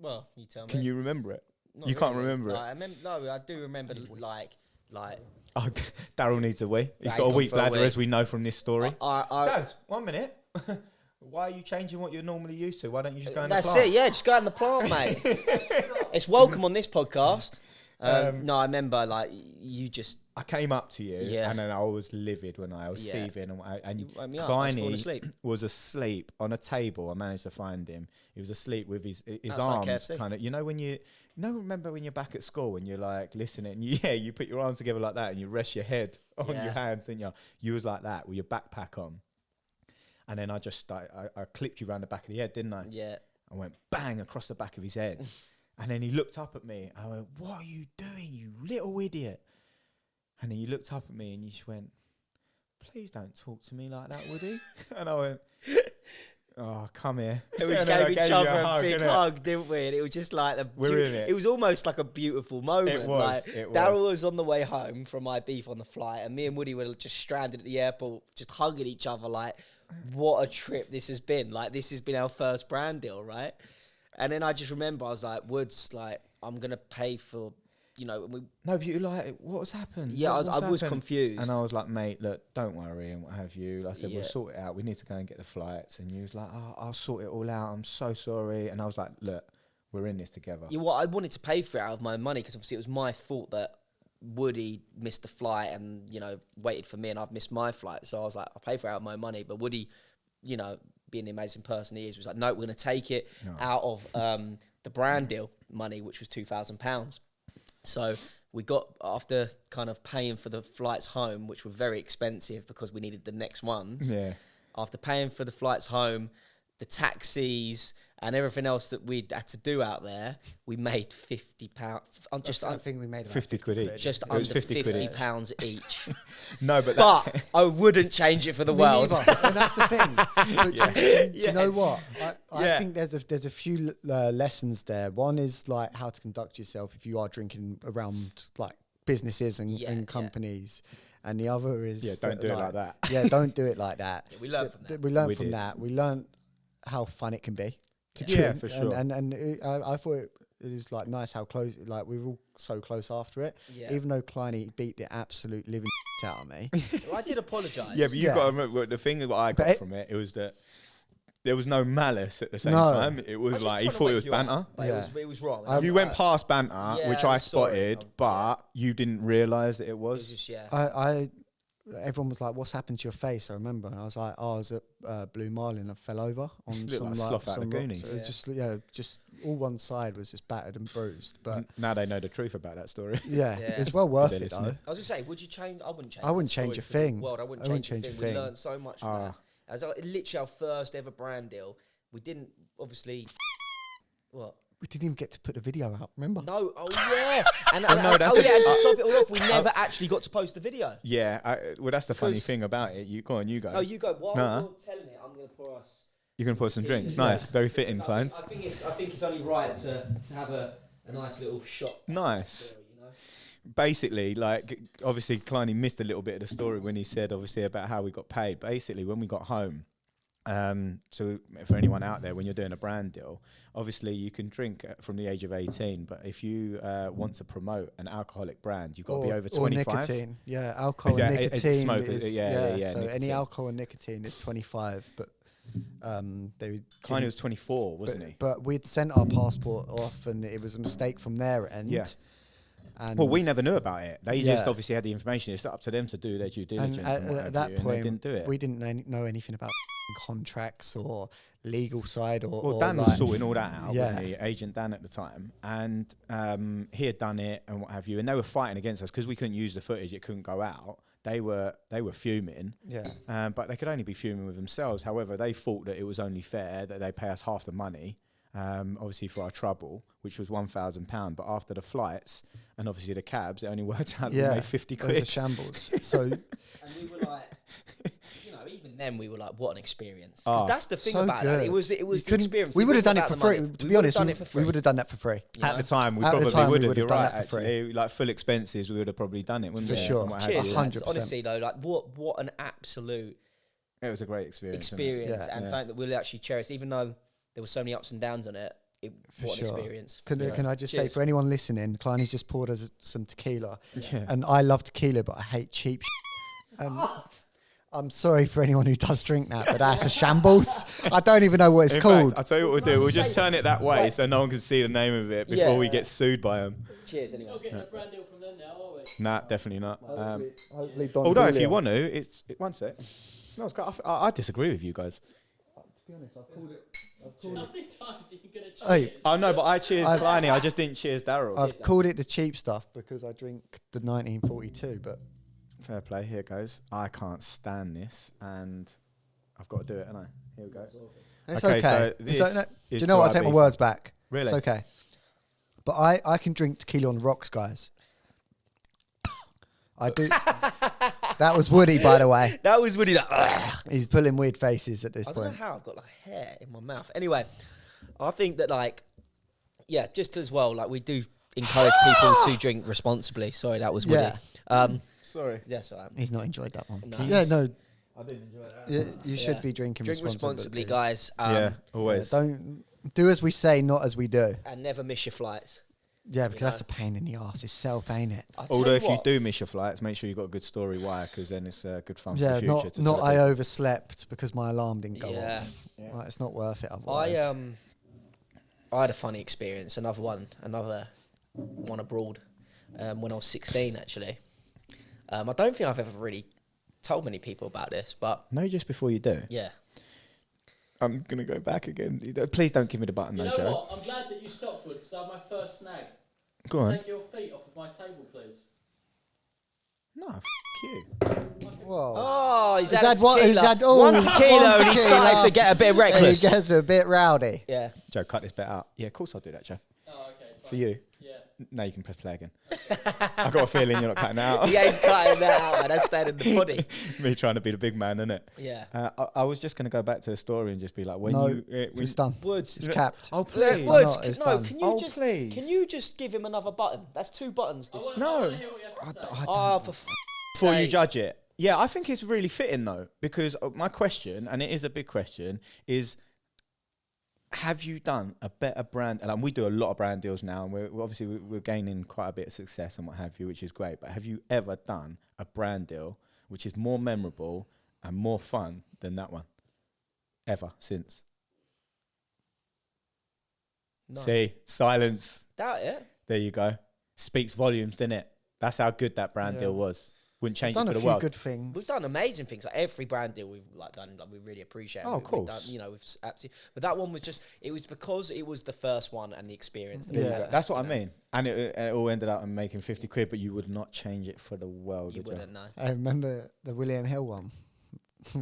Well, you tell me. Can you remember it? Not you can't really. remember it? I do remember, like. Oh, Daryl needs a wee. He's Nah, got a he's weak gone for a bladder, wee. as we know from this story. Daz, 1 minute. Why are you changing what you're normally used to? Why don't you just go in the that's plant? it, yeah, just go out in the plant, mate. It's welcome on this podcast. No, I remember, like, you just... I came up to you, Yeah. and then I was livid when I was Yeah. seething, and You woke me up, I was falling Kleiny asleep. was asleep on a table. I managed to find him. He was asleep with his Outside arms KFC. kind of. You know when remember when you're back at school and you're like listening, and you put your arms together like that and you rest your head on your hands, didn't you? You was like that with your backpack on. And then I just started, I clipped you around the back of the head, didn't I? Yeah. I went bang across the back of his head. And then he looked up at me and I went, what are you doing, you little idiot? And then you looked up at me and you just went, please don't talk to me like that, Woody. And I went, oh, come here. And we And then I gave each you other a hug, big innit? hug, didn't we? And it was just like We're in it. It was almost like a beautiful moment. It was, Like, it was. Daryl was on the way home from my beef on the flight, and me and Woody were just stranded at the airport, just hugging each other. Like, what a trip this has been! Like, this has been our first brand deal, right? And then I just remember I was like, Woods, like, I'm gonna pay for, No, but you like, what's happened? Yeah, I was happened? confused. And I was like, mate, look, don't worry and what have you. I said, Yeah. we'll sort it out. We need to go and get the flights. And you was like, oh, I'll sort it all out. I'm so sorry. And I was like, look, we're in this together. You know what? I wanted to pay for it out of my money because obviously it was my fault that Woody missed the flight and, waited for me and I've missed my flight. So I was like, I'll pay for it out of my money. But Woody, being the amazing person he is, was like, no, we're going to take it out of the brand deal money, which was £2,000. So we got, after kind of paying for the flights home, which were very expensive because we needed the next ones. Yeah. After paying for the flights home, the taxis and everything else that we'd had to do out there, we made £50. I think we made about 50 quid each. Just It was under 50 quid each. £50 each. No, but But I wouldn't change it for the Me world. neither. And that's the thing. But do you know what? I Yeah. think there's a few lessons there. One is like how to conduct yourself if you are drinking around like businesses and companies. And the other is don't do it like that. Yeah, don't do it like that. Yeah, we learned from that. We learned We from did. that. We learned how fun it can be. To Yeah, drink. for sure. I thought it was like nice how close, like we were all so close after it. Yeah. Even though Kleiny beat the absolute living out of me. Well, I did apologise. Yeah, but you Yeah. got to remember the thing that I got But from it was that there was no malice at the same No. time. It I was just like he tried to thought it wake was you banter. up. Like, Yeah. it was wrong. You went past banter, Yeah, which I I'm sorry. spotted, but you didn't realise that it It was was. just, yeah. I everyone was like, "What's happened to your face?" I remember, and I was like, "Oh, I was at Blue Marlin. I fell over on Looked some like Sloth out of some the rocks." Goonies. So just all one side was just battered and bruised. But Now they know the truth about that story. yeah, Yeah. it's well worth They're it listening. though. I was gonna say, would you change? I wouldn't change. I wouldn't that change story a for the thing. world. I wouldn't change a thing. We learned so much from that. As literally our first ever brand deal, we didn't obviously. What? We didn't even get to put the video out. Remember? No. Oh yeah. And no, and that's to top it all off, we never actually got to post the video. Yeah, well, that's the funny 'Cause- thing about it. You go on, you go. No, you go. While Nah. you're telling it, I'm gonna pour us. You can pour some drinks. Yeah. Nice, very fitting, I clients. think it's only right to have a nice little shot. Nice. Story, you know? Basically, like, obviously, Kleiny missed a little bit of the story when he said, obviously, about how we got paid. Basically, when we got home, so for anyone out there, when you're doing a brand deal, obviously you can drink from the age of 18, but if you want to promote an alcoholic brand, you've got to be over 25. Or nicotine. Yeah, alcohol Is and that- is it nicotine smoke? is Yeah, so any nicotine. alcohol and nicotine is 25, but they Kleiny was 24, wasn't he? But we'd sent our passport off, and it was a mistake from their end. Yeah. And Well, we never knew about it. They just Yeah. obviously had the information. It's up to them to do their due and diligence. And what at have that you, and point, they didn't do it. we didn't know anything about contracts or legal side or. Well, or Dan was like- sorting all that out, Yeah. wasn't he? Agent Dan at the time. And he had done it and what have you. And they were fighting against us because we couldn't use the footage. It couldn't go out. They were fuming. Yeah. But they could only be fuming with themselves. However, they thought that it was only fair that they pay us half the money, obviously for our trouble, which was £1,000. But after the flights and obviously the cabs, it only worked out that we Yeah. made 50 It was a quid. shambles. So And we were like, even then we were like, what an experience. 'Cause Oh. that's the thing so about good. it. It was You the couldn't- experience. We It would have wasn't done it about for the free. money. To We be would have honest, done it for free. we would have done that for free. You know? At the time, we At the probably time, would we have. would You're have done right, that for free. actually. Like full expenses, we would have probably done it, wouldn't For we? sure. And what have Cheers, you. lads. 100%. Honestly though, like what an absolute It was a great experience. experience, Yeah. and Yeah. something that we'll actually cherish, even though there were so many ups and downs on it. For What an sure. experience. Can I just say, Cheers. for anyone listening, Kleiny's just poured us some tequila. Yeah. And I love tequila, but I hate cheap And I'm sorry for anyone who does drink that, but that's a shambles. I don't even know what it's In called. fact, I'll tell you what we'll do. We'll just turn it that way so no one can see the name of it before we get sued by them. Cheers anyway. Not getting a brand deal from them now, are we? Nah, definitely not. Hopefully Don Although, if Julio. you want to, one sec. It smells great. I disagree with you guys. To be honest, I've called it. How many times are you going to Hey. cheers? Oh no, but I cheers Kleiny. I just didn't cheers Daryl. I've called it the cheap stuff because I drink the 1942, but Fair play. Here goes. I can't stand this, and I've got to do it, haven't I? Here we go. it's Okay, okay. so It's this do you is know what? to I take my IB. words back. Really? It's okay. But I can drink tequila on the rocks, guys. I do. That was Woody, by the way. That was really like, ugh. He's pulling weird faces at this I don't know point. how I've got like hair in my mouth. Anyway, I think that like, yeah, just as well, like we do encourage people to drink responsibly. Sorry, that was Woody. Yeah. Sorry. Yes, I am. He's not enjoyed that one. No. Yeah, no. I didn't enjoy that. You should Yeah. be drinking Drink responsibly, guys. Yeah, always. Don't do as we say, not as we do. And never miss your flights. Yeah, because You that's a pain in the arse itself, ain't it? I'll tell Although if you what, do miss your flights, make sure you've got a good story why, because then it's good fun Yeah, for the future. not I celebrate. overslept because my alarm didn't go Yeah. off. Like, it's not worth it otherwise. I had a funny experience. Another one abroad when I was 16. Actually, I don't think I've ever really told many people about this, but No, just before you do. yeah. I'm going to go back again. Please don't give me the button, You though, know Joe. what? I'm glad that you stopped, Wood, because I had my first snag. Go on. Take your feet off of my table, please. No, you. Whoa. Oh, he's He's had had what- tequila. he's had- oh, one one tequila, and he tequila. started to get a bit He reckless. gets a bit rowdy. Yeah. Joe, cut this bit out. Yeah, of course I'll do that, Joe. Oh, okay. Fine. For you. Yeah. Now you can press play again. I've got a feeling you're not cutting it out. He ain't cutting that out, man. That's staying in the body. Me trying to be the big man, innit? Yeah. I was just going to go back to the story and just be like, when No, you... when it's done. Woods. It's capped. Oh, Let's- please. Woods, No, it's no, done. can you Oh, just please. can you just give him another button? That's 2 buttons. This. I No. want to hear what he has to say. Oh, for Before you sake. judge it. Yeah, I think it's really fitting, though, because my question, and it is a big question, is... Have you done a better brand? And we do a lot of brand deals now, and we're obviously we're gaining quite a bit of success and what have you, which is great. But have you ever done a brand deal which is more memorable and more fun than that one? Ever since? No. See, silence. Doubt it. There you go. Speaks volumes, doesn't it? That's how good that brand Yeah. deal was. Wouldn't change Done it a for the few world. good things. We've done amazing things. Like every brand deal we've like done, like we really appreciate. Oh, of We've course. done, you know, we've absolutely. But that one was just. It was because it was the first one and the experience. That There we you had, go. That's what I you know. mean. And it all ended up in making 50 quid, but you would not change it for the world, You would wouldn't know. I remember the William Hill one.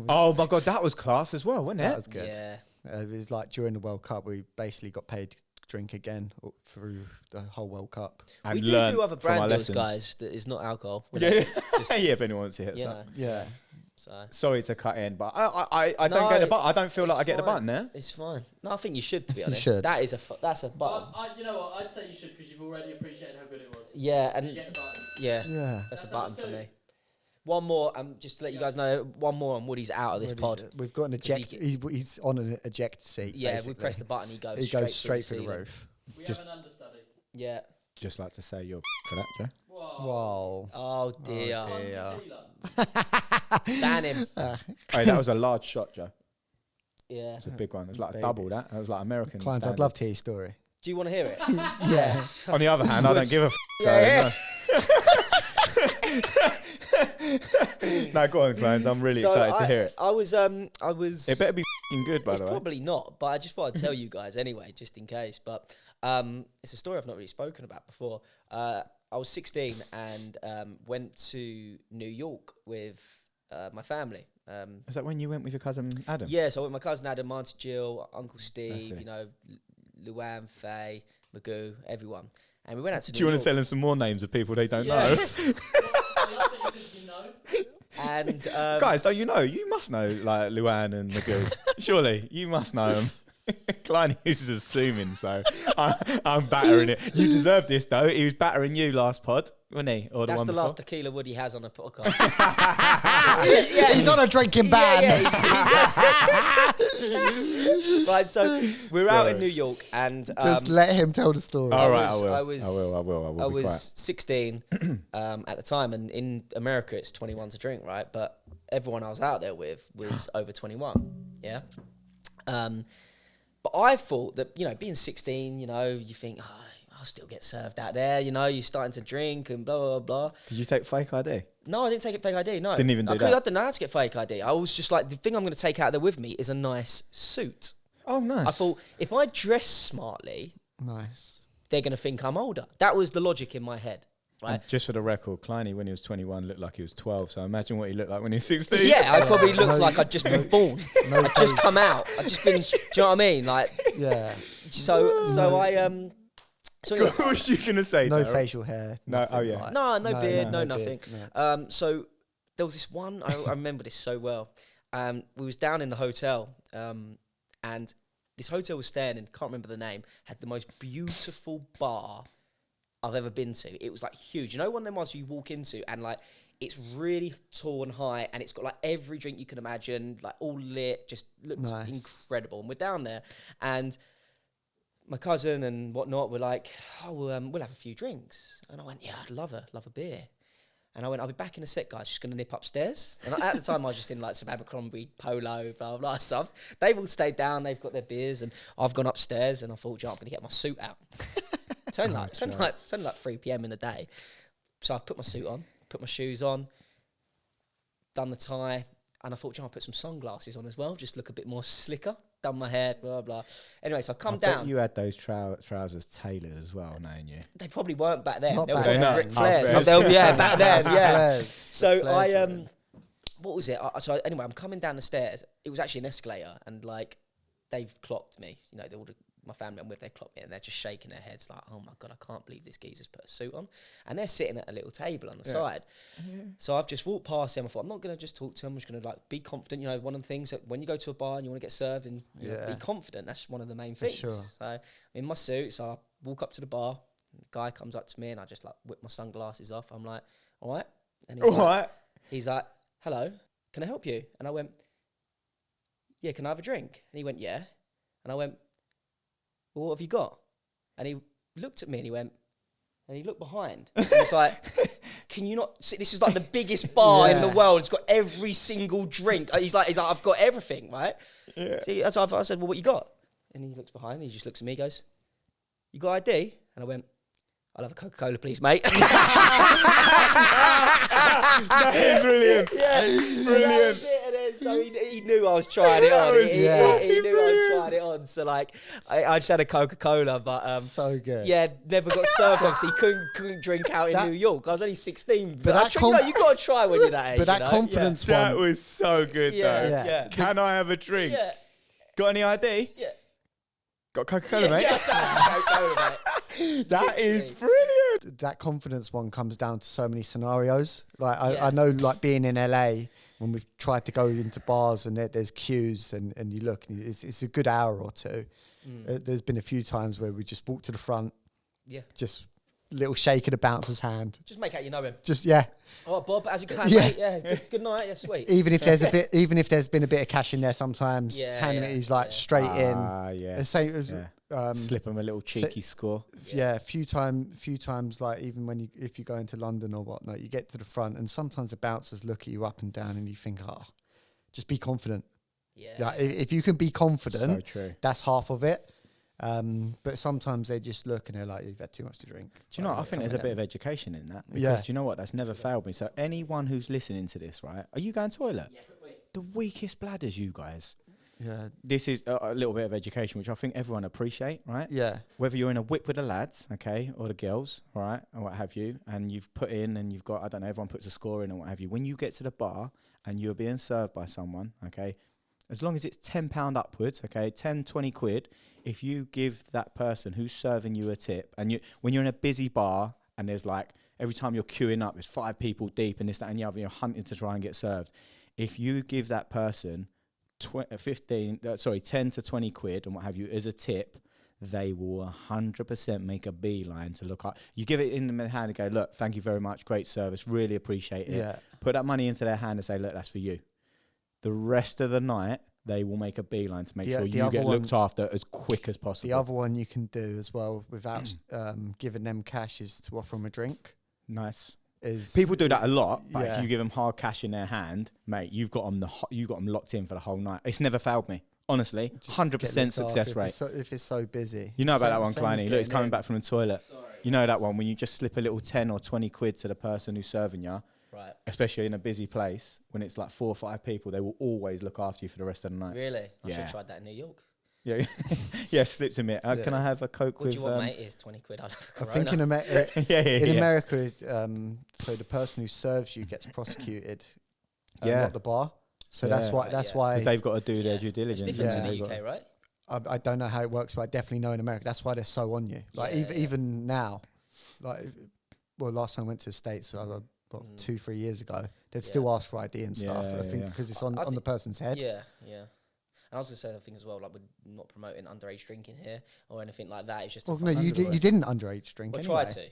Oh my God, that was class as well, wasn't it? That was good. Yeah. It was like during the World Cup, we basically got paid to drink again through the whole World Cup. And We learn do other from our brand deals, lessons. guys. That is not alcohol. Yeah, Just, yeah. If anyone wants to hit us you up. know. Yeah. So Sorry to cut in, but I don't No, get the button. I don't feel like it's I get the fine. button there. it's fine. No, I think you should. To be honest, should. that is that's a button. But you know what? I'd say you should because you've already appreciated how good it was. Yeah, You and get the button. yeah, Yeah. that's a That's button number for two. me. One more, just to let you guys know, one more, and Woody's out of this pod. We've got an 'Cause he eject. He's on an eject seat. Yeah, basically. we press the button, he goes. He goes straight through through the ceiling. roof. We Just- have an understudy. Yeah. Just like to say you're for that, Joe. Whoa. Wow. Oh dear. Oh, dear. Yeah. Tequila. Ban him. Hey, that was a large shot, Joe. Yeah. It's a big one. It's like a Babies. double that. That was like American. Clients, I'd love to hear your story. Do you want to hear it? Yeah. On the other hand, I don't give a Yeah, No, go on, clients. I'm really So excited to hear it. I was. It better be good, by It's the way. probably not, but I just thought I'd tell you guys anyway, just in case. But it's a story I've not really spoken about before. I was 16 and went to New York with my family. Is that when you went with your cousin Adam? Yeah, so I went with my cousin Adam, Auntie Jill, Uncle That's Steve, it. you know, Luann, Faye, Magoo, everyone. And we went out to Do New you York. want to tell them some more names of people they don't Yeah. know? I love that you said you know. And Guys, don't you know? You must know like Luann and Magoo. Surely you must know them. Kleiny is assuming, so I'm battering it. You deserve this though. He was battering you last pod, wasn't he? Or that's one the before? last tequila Woody has on a podcast. He's on a drinking ban. Right, so we're out in Sorry. New York, and Just let him tell the story. All right, was- I I will. was- I will. I be was quiet. 16 at the time, and in America it's 21 to drink, right? But everyone I was out there with was over 21. Yeah. But I thought that, you know, being 16, you know, you think, oh, I'll still get served out there, you know, you're starting to drink and blah, blah, blah. Did you take fake ID? No, I didn't take it fake ID, no. Didn't even do I that? didn't know how to get fake ID. I was just like, the thing I'm going to take out there with me is a nice suit. Oh, nice. I thought, if I dress smartly, Nice. they're going to think I'm older. That was the logic in my head, right? And just for the record, Kleiny, when he was 21, looked like he was 12. So imagine what he looked like when he was 16. Yeah, I probably No- looked like I'd just been born. No I'd just face. come out. I'd just been, do you know what I mean? Like, Yeah. so No. I, so anyway, What was you going to say? No Darryl? facial hair. No, nothing oh, yeah. like- no beard, no beard, nothing. no. So there was this one, I remember this so well. We was down in the hotel, and this hotel was staying in, can't remember the name, had the most beautiful bar I've ever been to. It was like huge. You know, one of them ones you walk into and like, it's really tall and high, and it's got like every drink you can imagine, like all lit, just looked Nice. incredible. And we're down there, and my cousin and whatnot were like, oh, we'll have a few drinks. And I went, yeah, I'd love a beer. And I went, I'll be back in a sec, guys, just going to nip upstairs. And at the time, I was just in like some Abercrombie polo, blah, blah, blah stuff. They've all stayed down, they've got their beers, and I've gone upstairs, and I thought, I'm going to get my suit out. It's only like 3 p.m. in the day. So I've put my suit on, put my shoes on, done the tie, and I thought, I'll put some sunglasses on as well, just look a bit more slicker. Done my hair, blah, blah. Anyway, so I come I down. bet you had those trousers tailored as well, knowing you. They probably weren't back then. Not They were back like then. Ric Oh, Flair's. Flair's. They were- yeah, back then, yeah. Flares. So Flares I were in. what was it? So anyway, I'm coming down the stairs. It was actually an escalator, and like they've clocked me. You know, my family I'm with, they clocked me, and they're just shaking their heads like, "Oh my god, I can't believe this geezer's put a suit on." And they're sitting at a little table on the side. So I've just walked past them. I thought, I'm not going to just talk to them. I'm just going to like be confident. You know, one of the things that when you go to a bar and you want to get served and you know, Yeah. be confident, that's one of the main For things. sure. So I'm in my suit, so I walk up to the bar. The guy comes up to me, and I just like whip my sunglasses off. I'm like, all right. And he's All like, right. he's like, hello, can I help you? And I went, yeah, can I have a drink? And he went, yeah. And I went, well, what have you got? And he looked at me and he went, and he looked behind. And he was like, can you not see? This is like the biggest bar in the Yeah. world. It's got every single drink. He's like, I've got everything, right? Yeah. See, that's what I said, well, what you got? And he looks behind, he just looks at me, goes, you got ID? And I went, I'll have a Coca-Cola, please, mate. That is brilliant. Yeah, Brilliant. That was it. And then, so he knew I was trying it on. He knew I was trying it on. So like, I just had a Coca-Cola, but so good. yeah, never got served. Obviously, couldn't drink out in New York. I was only 16. But you got to try when you're that age. But that confidence one. That was so good, though. Yeah. Can I have a drink? Yeah. Got any ID? Yeah. Got Coca-Cola, mate? Yeah, Coca-Cola, mate. That is brilliant. That confidence one comes down to so many scenarios. Like I know, like being in LA when we've tried to go into bars and there's queues and you look, and it's a good hour or two. There's been a few times where we just walk to the front, just little shake of the bouncer's hand. Just make out you know him. Just yeah. Oh, Bob, as you can, Yeah. mate. Yeah, good night. Yeah, sweet. Even if there's been a bit of cash in there, sometimes he's like straight in. Yeah. The same as, slip him a little cheeky score. a few times, like even if you go into London or whatnot, you get to the front and sometimes the bouncers look at you up and down and you think, just be confident. Yeah. Like, if you can be confident, So true. that's half of it. But sometimes they just look and they're like, you've had too much to drink. Do you know what? I think there's a bit of education in that. Because Yeah. do you know what? That's never failed me. So anyone who's listening to this, right? Are you going toilet? Yeah, quick. The weakest bladders, you guys. Yeah. This is a little bit of education, which I think everyone appreciate, right? Yeah. Whether you're in a whip with the lads, okay, or the girls, all right, or what have you, and you've put in and you've got, I don't know, everyone puts a score in or what have you. When you get to the bar and you're being served by someone, okay, as long as it's £10 upwards, okay, 10, 20 quid, if you give that person who's serving you a tip, and when you're in a busy bar and there's like, every time you're queuing up, there's 5 people deep and this, that, and the other, you're hunting to try and get served. If you give that person 10 to 20 quid and what have you as a tip, they will 100% make a beeline to look up. You give it in the hand and go, look, thank you very much, great service, really appreciate it. Yeah. Put that money into their hand and say, look, that's for you. The rest of the night, they will make a beeline to make sure you get looked after as quick as possible. The other one you can do as well without giving them cash is to offer them a drink. Nice. Is People do that a lot, but yeah. if you give them hard cash in their hand, mate, you've got them locked in for the whole night. It's never failed me, honestly. 100% success rate. If it's so busy. You know about that one, Same as Kleiny. Look, it's coming getting back from the toilet. Sorry. You know that one when you just slip a little 10 or 20 quid to the person who's serving you, Right. especially in a busy place when it's like 4 or 5 people, they will always look after you for the rest of the night. Really? I should Yeah. have tried that in New York. Yeah, yeah. Slipped him it. Can I have a Coke What with? do you want, mate? It's 20 quid. I'll have a I Corona. think in yeah. America is so the person who serves you gets prosecuted, not the bar. So Yeah. that's why. That's why Because they've got to do their due It's diligence. different Yeah. in They've the got- UK, right? I don't know how it works, but I definitely know in America. That's why they're so on you. Like even now, like last time I went to the States, 2-3 years ago, they'd still ask for ID and stuff. Yeah, I think yeah. because it's I on the think- person's head. Yeah, yeah. And I was going to say the thing as well, like we're not promoting underage drinking here or anything like that. It's just Well, no, you didn't underage drink. I anyway. tried to.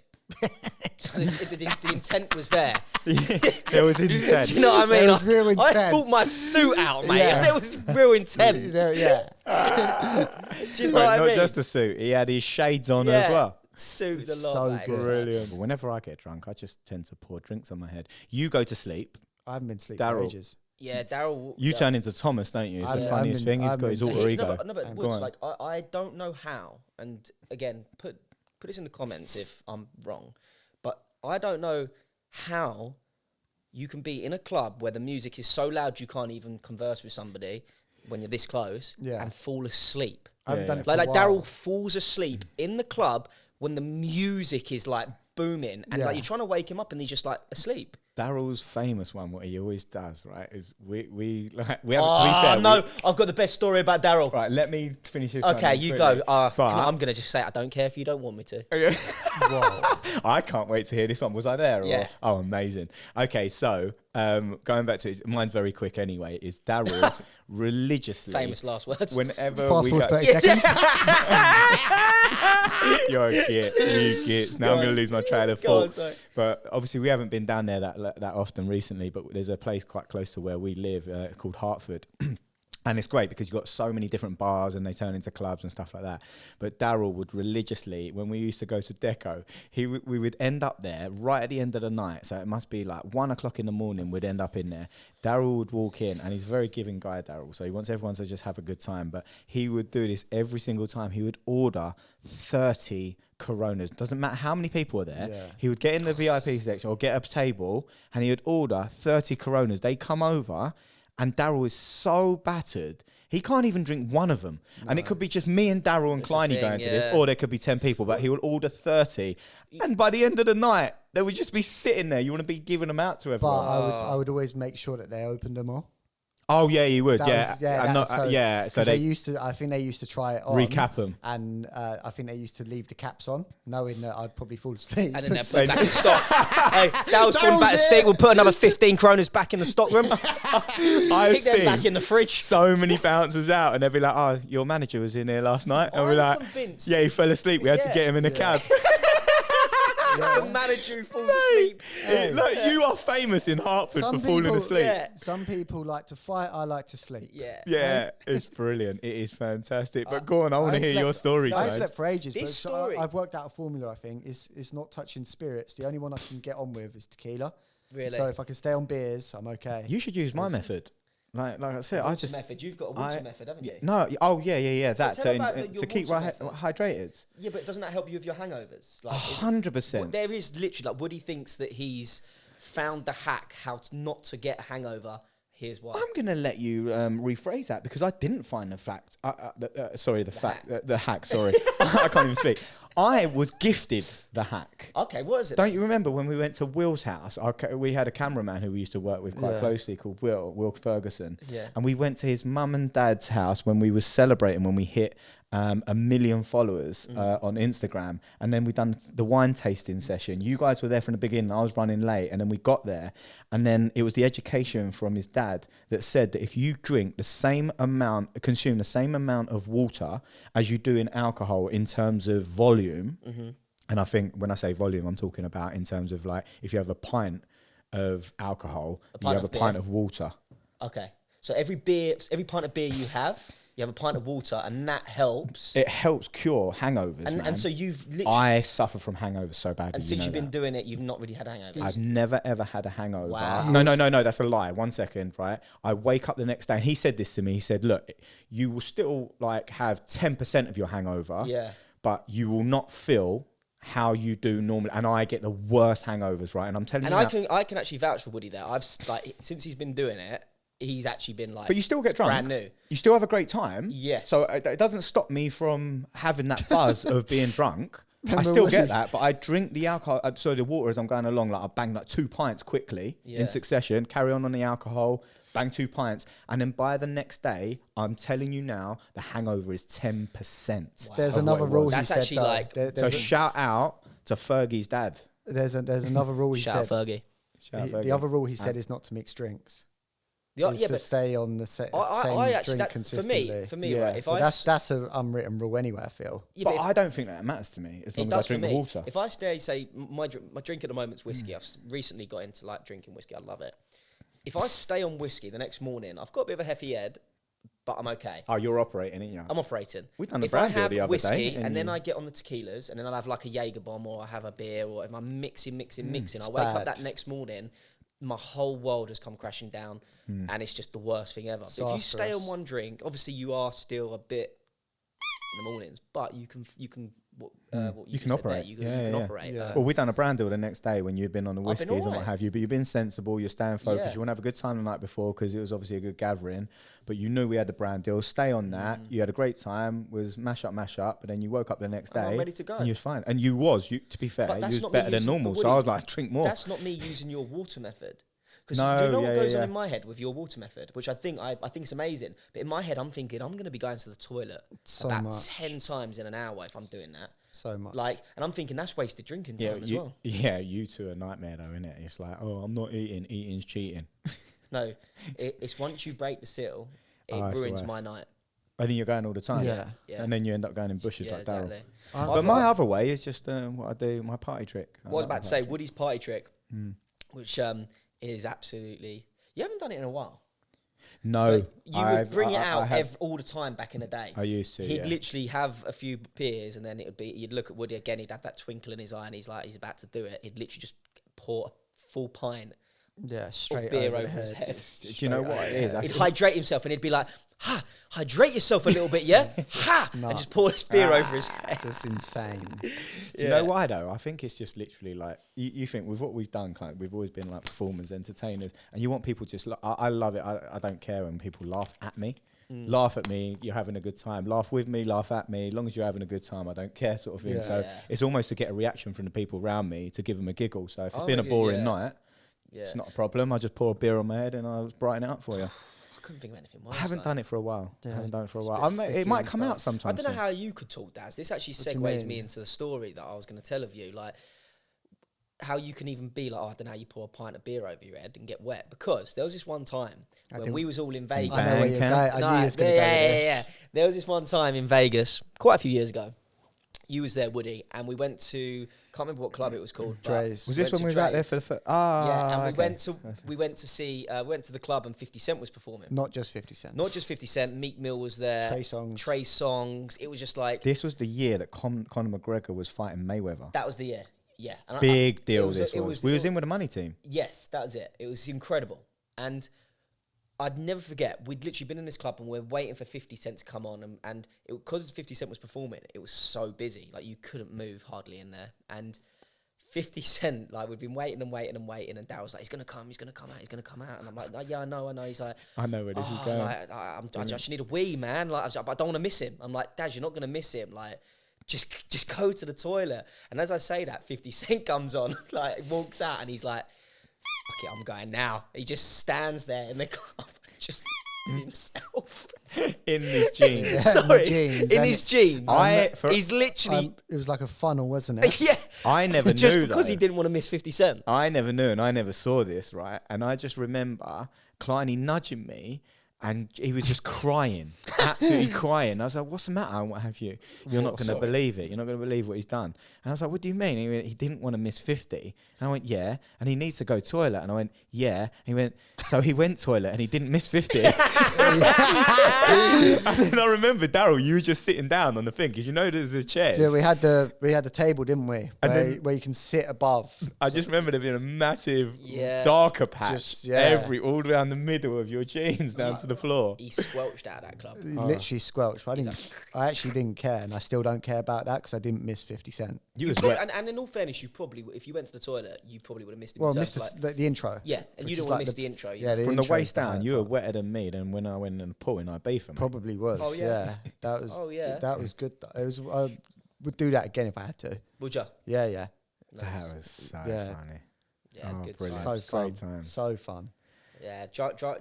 So the intent was there. There was intent. Do you know what I mean? There was real I intent. brought my suit out, mate. Yeah. There was real intent. Yeah. Do you know Right, what I not mean? just the suit. He had his shades on Yeah. as well. Suit the It's lot. so mate. good. Brilliant. But whenever I get drunk, I just tend to pour drinks on my head. You go to sleep. I haven't been sleeping for Daryl. ages. Yeah, Daryl. You turn into Thomas, don't you? It's I'm- the I'm funniest in- thing. He's I'm got his in- alter ego. No, but Go Woods, on. like I don't know how. And again, put this in the comments if I'm wrong. But I don't know how you can be in a club where the music is so loud you can't even converse with somebody when you're this close and fall asleep. I haven't done it for Like a while. Daryl falls asleep in the club when the music is like booming and like you're trying to wake him up and he's just like asleep. Daryl's famous one, what he always does, right, is we haven't, to be fair. I've got the best story about Daryl. Right, let me finish this one Okay, then you quickly. go. But- I'm going to just say I don't care if you don't want me to. I can't wait to hear this one. Was I there? Or? Yeah. Oh, amazing. Okay, so going back to it, mine's very quick anyway, is Daryl religiously... Famous last words. Whenever Fast we forward go... 30 seconds. You're a git, you gits. Now I'm going to lose my train of Go on, thought. sorry. But obviously we haven't been down there that often recently, but there's a place quite close to where we live called Hartford. And it's great because you've got so many different bars and they turn into clubs and stuff like that. But Daryl would religiously, when we used to go to Deco, we would end up there right at the end of the night. So it must be like 1 o'clock in the morning, we'd end up in there. Daryl would walk in, and he's a very giving guy, Daryl. So he wants everyone to just have a good time. But he would do this every single time. He would order 30 Coronas. Doesn't matter how many people are there. Yeah. He would get in the VIP section or get a table, and he would order 30 Coronas. They come over, and Daryl is so battered. He can't even drink one of them. And it could be just me and Daryl and That's the Kleiny thing, going to this, yeah. or there could be 10 people, but he would order 30. And by the end of the night, they would just be sitting there. You want to be giving them out to But everyone. I would always make sure that they opened them all. Oh, yeah, you would. That Yeah. was- yeah, And that- so- yeah. So 'Cause they used to. I think they used to try it on. recap them. And I think they used to leave the caps on, knowing that I'd probably fall asleep. And then they're put back in stock. Hey, Daryl's gone back to stick. We'll put another 15 Coronas back in the stock room. I've Stick them seen back in the fridge. so many bouncers out, and they'd be like, "Oh, your manager was in here last night," and we're I'm like, convinced. "Yeah, he fell asleep. We had to Yeah. get him in a cab." The manager who falls asleep. Like, you are famous in Hartford for falling asleep. Yeah. Some people like to fight. I like to sleep. Yeah. Yeah, it's brilliant. It is fantastic. But go on, I want to I hear your slept- story, I guys. slept for ages. This but story- I've worked out a formula. I think is not touching spirits. The only one I can get on with is tequila. Really? So if I can stay on beers, I'm okay. You should use my method. Like I said, I Water just method. You've got a water method, haven't you? no. Oh yeah. That tell about your to keep water method. hydrated. Yeah, but doesn't that help you with your hangovers? Like, 100%. there is literally like Woody thinks that he's found the hack how to not to get a hangover. Here's why. I'm going to let you rephrase that because I didn't find the fact. Sorry, the hack. Sorry, I can't even speak. I was gifted the hack. Okay, what is it? Don't you remember when we went to Will's house? We had a cameraman who we used to work with quite Yeah. closely called Will Ferguson. Yeah. And we went to his mum and dad's house when we were celebrating when we hit 1 million followers on Instagram. And then we done the wine tasting session. You guys were there from the beginning. I was running late. And then we got there. And then it was the education from his dad that said that if you drink the same amount, consume the same amount of water as you do in alcohol in terms of volume, and I think when I say volume, I'm talking about in terms of like if you have a pint of alcohol, you pint have a of pint beer. of water. Okay, so every pint of beer you have a pint of water, and that helps. It helps cure hangovers, man. And so you've literally, I suffer from hangovers so badly. and since you you've know been that. doing it, you've not really had hangovers. I've never ever had a hangover. Wow. No, that's a lie. 1 second, right? I wake up the next day and he said this to me. He said, look, you will still like have 10% of your hangover, Yeah. but you will not feel how you do normally. And I get the worst hangovers, right? And I'm telling And you I can actually vouch for Woody there. Like since he's been doing it, he's actually been like. But you still get drunk. Brand new. You still have a great time. Yes. So it doesn't stop me from having that buzz of being drunk. I Remember still Woody? get that, but I drink the alcohol. So the water as I'm going along, like I bang like 2 pints quickly Yeah. in succession, carry on the alcohol, bang 2 pints. And then by the next day, I'm telling you now, the hangover is 10%. There's of what another it rule was. he That's said. actually though. like- There- So there's, a- shout out to Fergie's dad. there's another rule he Shout out said. Fergie. Shout out The Fergie. other rule he said is not to mix drinks. Yeah, Is to but stay on the same I actually drink that, consistently. for me, Yeah. right? If But I that's an unwritten rule anyway. I feel. yeah, But if- I don't think that matters to me as long it as I does for drink the me. water. If I say my drink at the moment's whiskey. I've recently got into like drinking whiskey. I love it. If I stay on whiskey the next morning, I've got a bit of a heavy head, but I'm okay. Oh, you're operating, ain't you? I'm operating. We done a If I brand deal have the other whiskey day, and and then you- I get on the tequilas and then I'll have like a Jaeger bomb or I have a beer or if I'm mixing, I it's wake up bad. that next morning, my whole world has come crashing down and it's just the worst thing ever. But if you stay on Disastrous. one drink, obviously you are still a bit in the mornings, but you can what You can just said there, operate. you Yeah, can yeah. operate. Yeah. Well, we done a brand deal the next day when you've been on the I've been whiskies and what alright. have you, but you've been sensible, you're staying focused, Yeah. you want to have a good time the night before because it was obviously a good gathering, but you knew we had the brand deal, stay on that, you had a great time, was mash up, but then you woke up the next And day I'm ready to go. and you was fine. And you, to be fair, But you that's was not me better than using- normal, but so I was Woody, like, drink more. That's not me using your water method. Because No, do you know yeah, what goes yeah, on yeah. in my head with your water method, which I think it's amazing. But in my head, I'm thinking I'm going to be going to the toilet So about much. 10 times in an hour if I'm doing that. So much. Like, and I'm thinking that's wasted drinking Yeah, time as well. you two are a nightmare though, innit? It's like, oh, I'm not eating's cheating. No, it's once you break the seal, it Oh, it's the ruins my worst. night. I think you're going all the time. Yeah. Yeah. And then you end up going in bushes Yeah, like Daryl. exactly. But my other way is just what I do, my party trick. What I was about to say, Woody's party trick, Hmm. which is absolutely. You haven't done it in a while. No, But you would bring it out all the time back in the day. I used to. He'd yeah. literally have a few beers, and then you'd look at Woody again. He'd have that twinkle in his eye, and he's about to do it. He'd literally just pour a full pint Yeah, straight beer over over the his head. head. Do you know what it is? He'd hydrate himself and he'd be like, "Ha, hydrate yourself a little bit, yeah? Ha!" And just pour this beer over his head. That's insane. Do you know why though? I think it's just literally like you think with what we've done, kind of, we've always been like performers, entertainers, and you want people just. I love it. I don't care when people laugh at me. Laugh at me. You're having a good time. Laugh with me. Laugh at me. As long as you're having a good time, I don't care, sort of thing. Yeah. So it's almost to get a reaction from the people around me to give them a giggle. So if it's been a boring night, it's not a problem. I just pour a beer on my head and I'll brighten it up for you. I couldn't think of anything worse. I haven't done it for a while. Yeah. I haven't done it for a It's a while. bit It sticky might and come stuff. out sometime. I don't know soon. how you could talk, Daz. This actually What do you segues mean? me into the story that I was going to tell of you. Like, how you can even be like, oh, I don't know how you pour a pint of beer over your head and get wet. Because there was this one time when we was all in Vegas. I know where you're going. I knew you was going to go with this. There was this one time in Vegas, quite a few years ago. You was there, Woody, and we went to, can't remember what club it was called. but Dre's. Was this went when to we was out there Dre's. for the first? Yeah, and okay. we went to see, went to the club and 50 Cent was performing. Not just 50 Cent. Not just 50 Cent, Meek Mill was there. Trey Songz. Trey Songz. It was just like, This was the year that Conor McGregor was fighting Mayweather. that was the year. Yeah. And Big deal. it This it was. We was in with the money team. Yes, that was it. It was incredible. And I'd never forget, we'd literally been in this club and we're waiting for 50 Cent to come on. And because 50 Cent was performing, it was so busy. Like, you couldn't move hardly in there. And 50 Cent, like, we've been waiting and waiting and waiting. And Daryl's like, he's going to come out, he's going to come out. And I'm like, oh, yeah, I know. He's like, I know where this is "Oh, going. like, I just need a wee, man. Like, I don't want to miss him. I'm like, Dad, you're not going to miss him. Like, just go to the toilet. And as I say that, 50 Cent comes on, like, walks out and he's like, fuck it, I'm going now. He just stands there in the club and just himself. In his jeans. Yeah, Sorry, jeans. in And his jeans. He's literally... It was like a funnel, wasn't it? yeah. I never Just knew because though. he didn't want to miss 50 Cent. I never knew, and I never saw this, right? And I just remember Kleiny nudging me, and he was just crying, absolutely crying. I was like, "What's the matter?" And what have you? You're not going to believe it. You're not going to believe what he's done. And I was like, "What do you mean?" He went, "He didn't want to miss 50." And I went, "Yeah." And he needs to go toilet. And I went, "Yeah." And he went, "So he went toilet and he didn't miss 50." And then I remember, Daryl, you were just sitting down on the thing because you know there's the chairs. Yeah, we had the table, didn't we? And Where, then- where you can sit above. I just remember there being a massive Yeah. darker patch Just, yeah. all around the middle of your jeans down to the floor. He squelched out of that club. Literally squelched. But I actually didn't care, and I still don't care about that because I didn't miss 50 Cent. You was wet. And in all fairness, you probably, if you went to the toilet, you probably would have missed him. Well, in missed terms of, the intro. yeah, and which you is don't want like to miss the intro. Yeah, the From the intro's waist down, hard you were part. wetter than me than when I went in the pool in Ibiza. mate. Probably was. Oh, yeah. Yeah, that was. Oh, yeah. That was good. It was. I would do that again if I had to. Would you? Yeah, yeah. That was so Yeah. funny. Yeah, it's Oh, good. brilliant. Stuff. So fun. Great time. So fun. Yeah,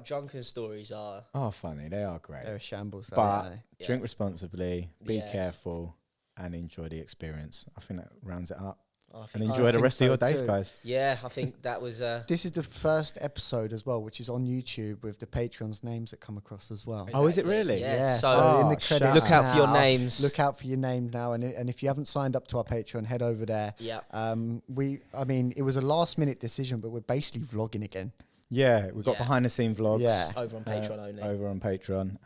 drunken stories are. Oh, funny. They are great. They were shambles. Though, But aren't they? Yeah. drink responsibly, be Yeah. careful, and enjoy the experience. I think that rounds it up. I And think, enjoy the think rest so of your days, too. guys. yeah, I think that was. This is the first episode as well, which is on YouTube with the patrons' names that come across as well. Oh, is it really? Yeah. Yeah, So, so in the Oh, credits shout look out for your now, names. Look out for your names now, and if you haven't signed up to our Patreon, head over there. Yeah. I mean, it was a last minute decision, but we're basically vlogging again. Yeah, we've got Yeah. behind the scene vlogs. Yeah. Over on Patreon only. Over on Patreon.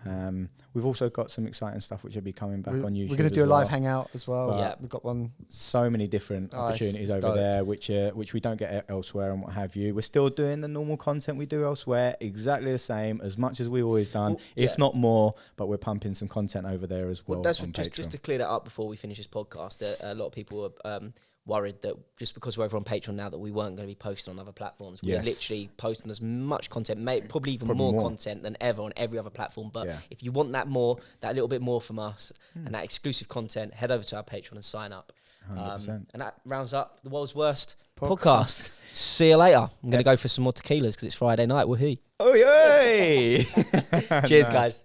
We've also got some exciting stuff which will be coming back on YouTube. We're going to do a as live well. hangout as well. But- Yeah. We've got one. So many different Oh, it's opportunities over dope. there, which we don't get elsewhere and what have you. We're still doing the normal content we do elsewhere, exactly the same, as much as we've always done, Well, if yeah. not more. But we're pumping some content over there as well. Well, that's on just Patreon. to clear that up before we finish this podcast. That a lot of people are worried that just because we're over on Patreon now that we weren't going to be posting on other platforms. We're Yes. literally posting as much content, probably even Probably more more. content than ever on every other platform. But Yeah. if you want that little bit more from us and that exclusive content, head over to our Patreon and sign up. 100%. And that rounds up the world's worst podcast. See you later. I'm going to go for some more tequilas because it's Friday night. Woohoo. Oh, yay! Cheers, Nice. guys.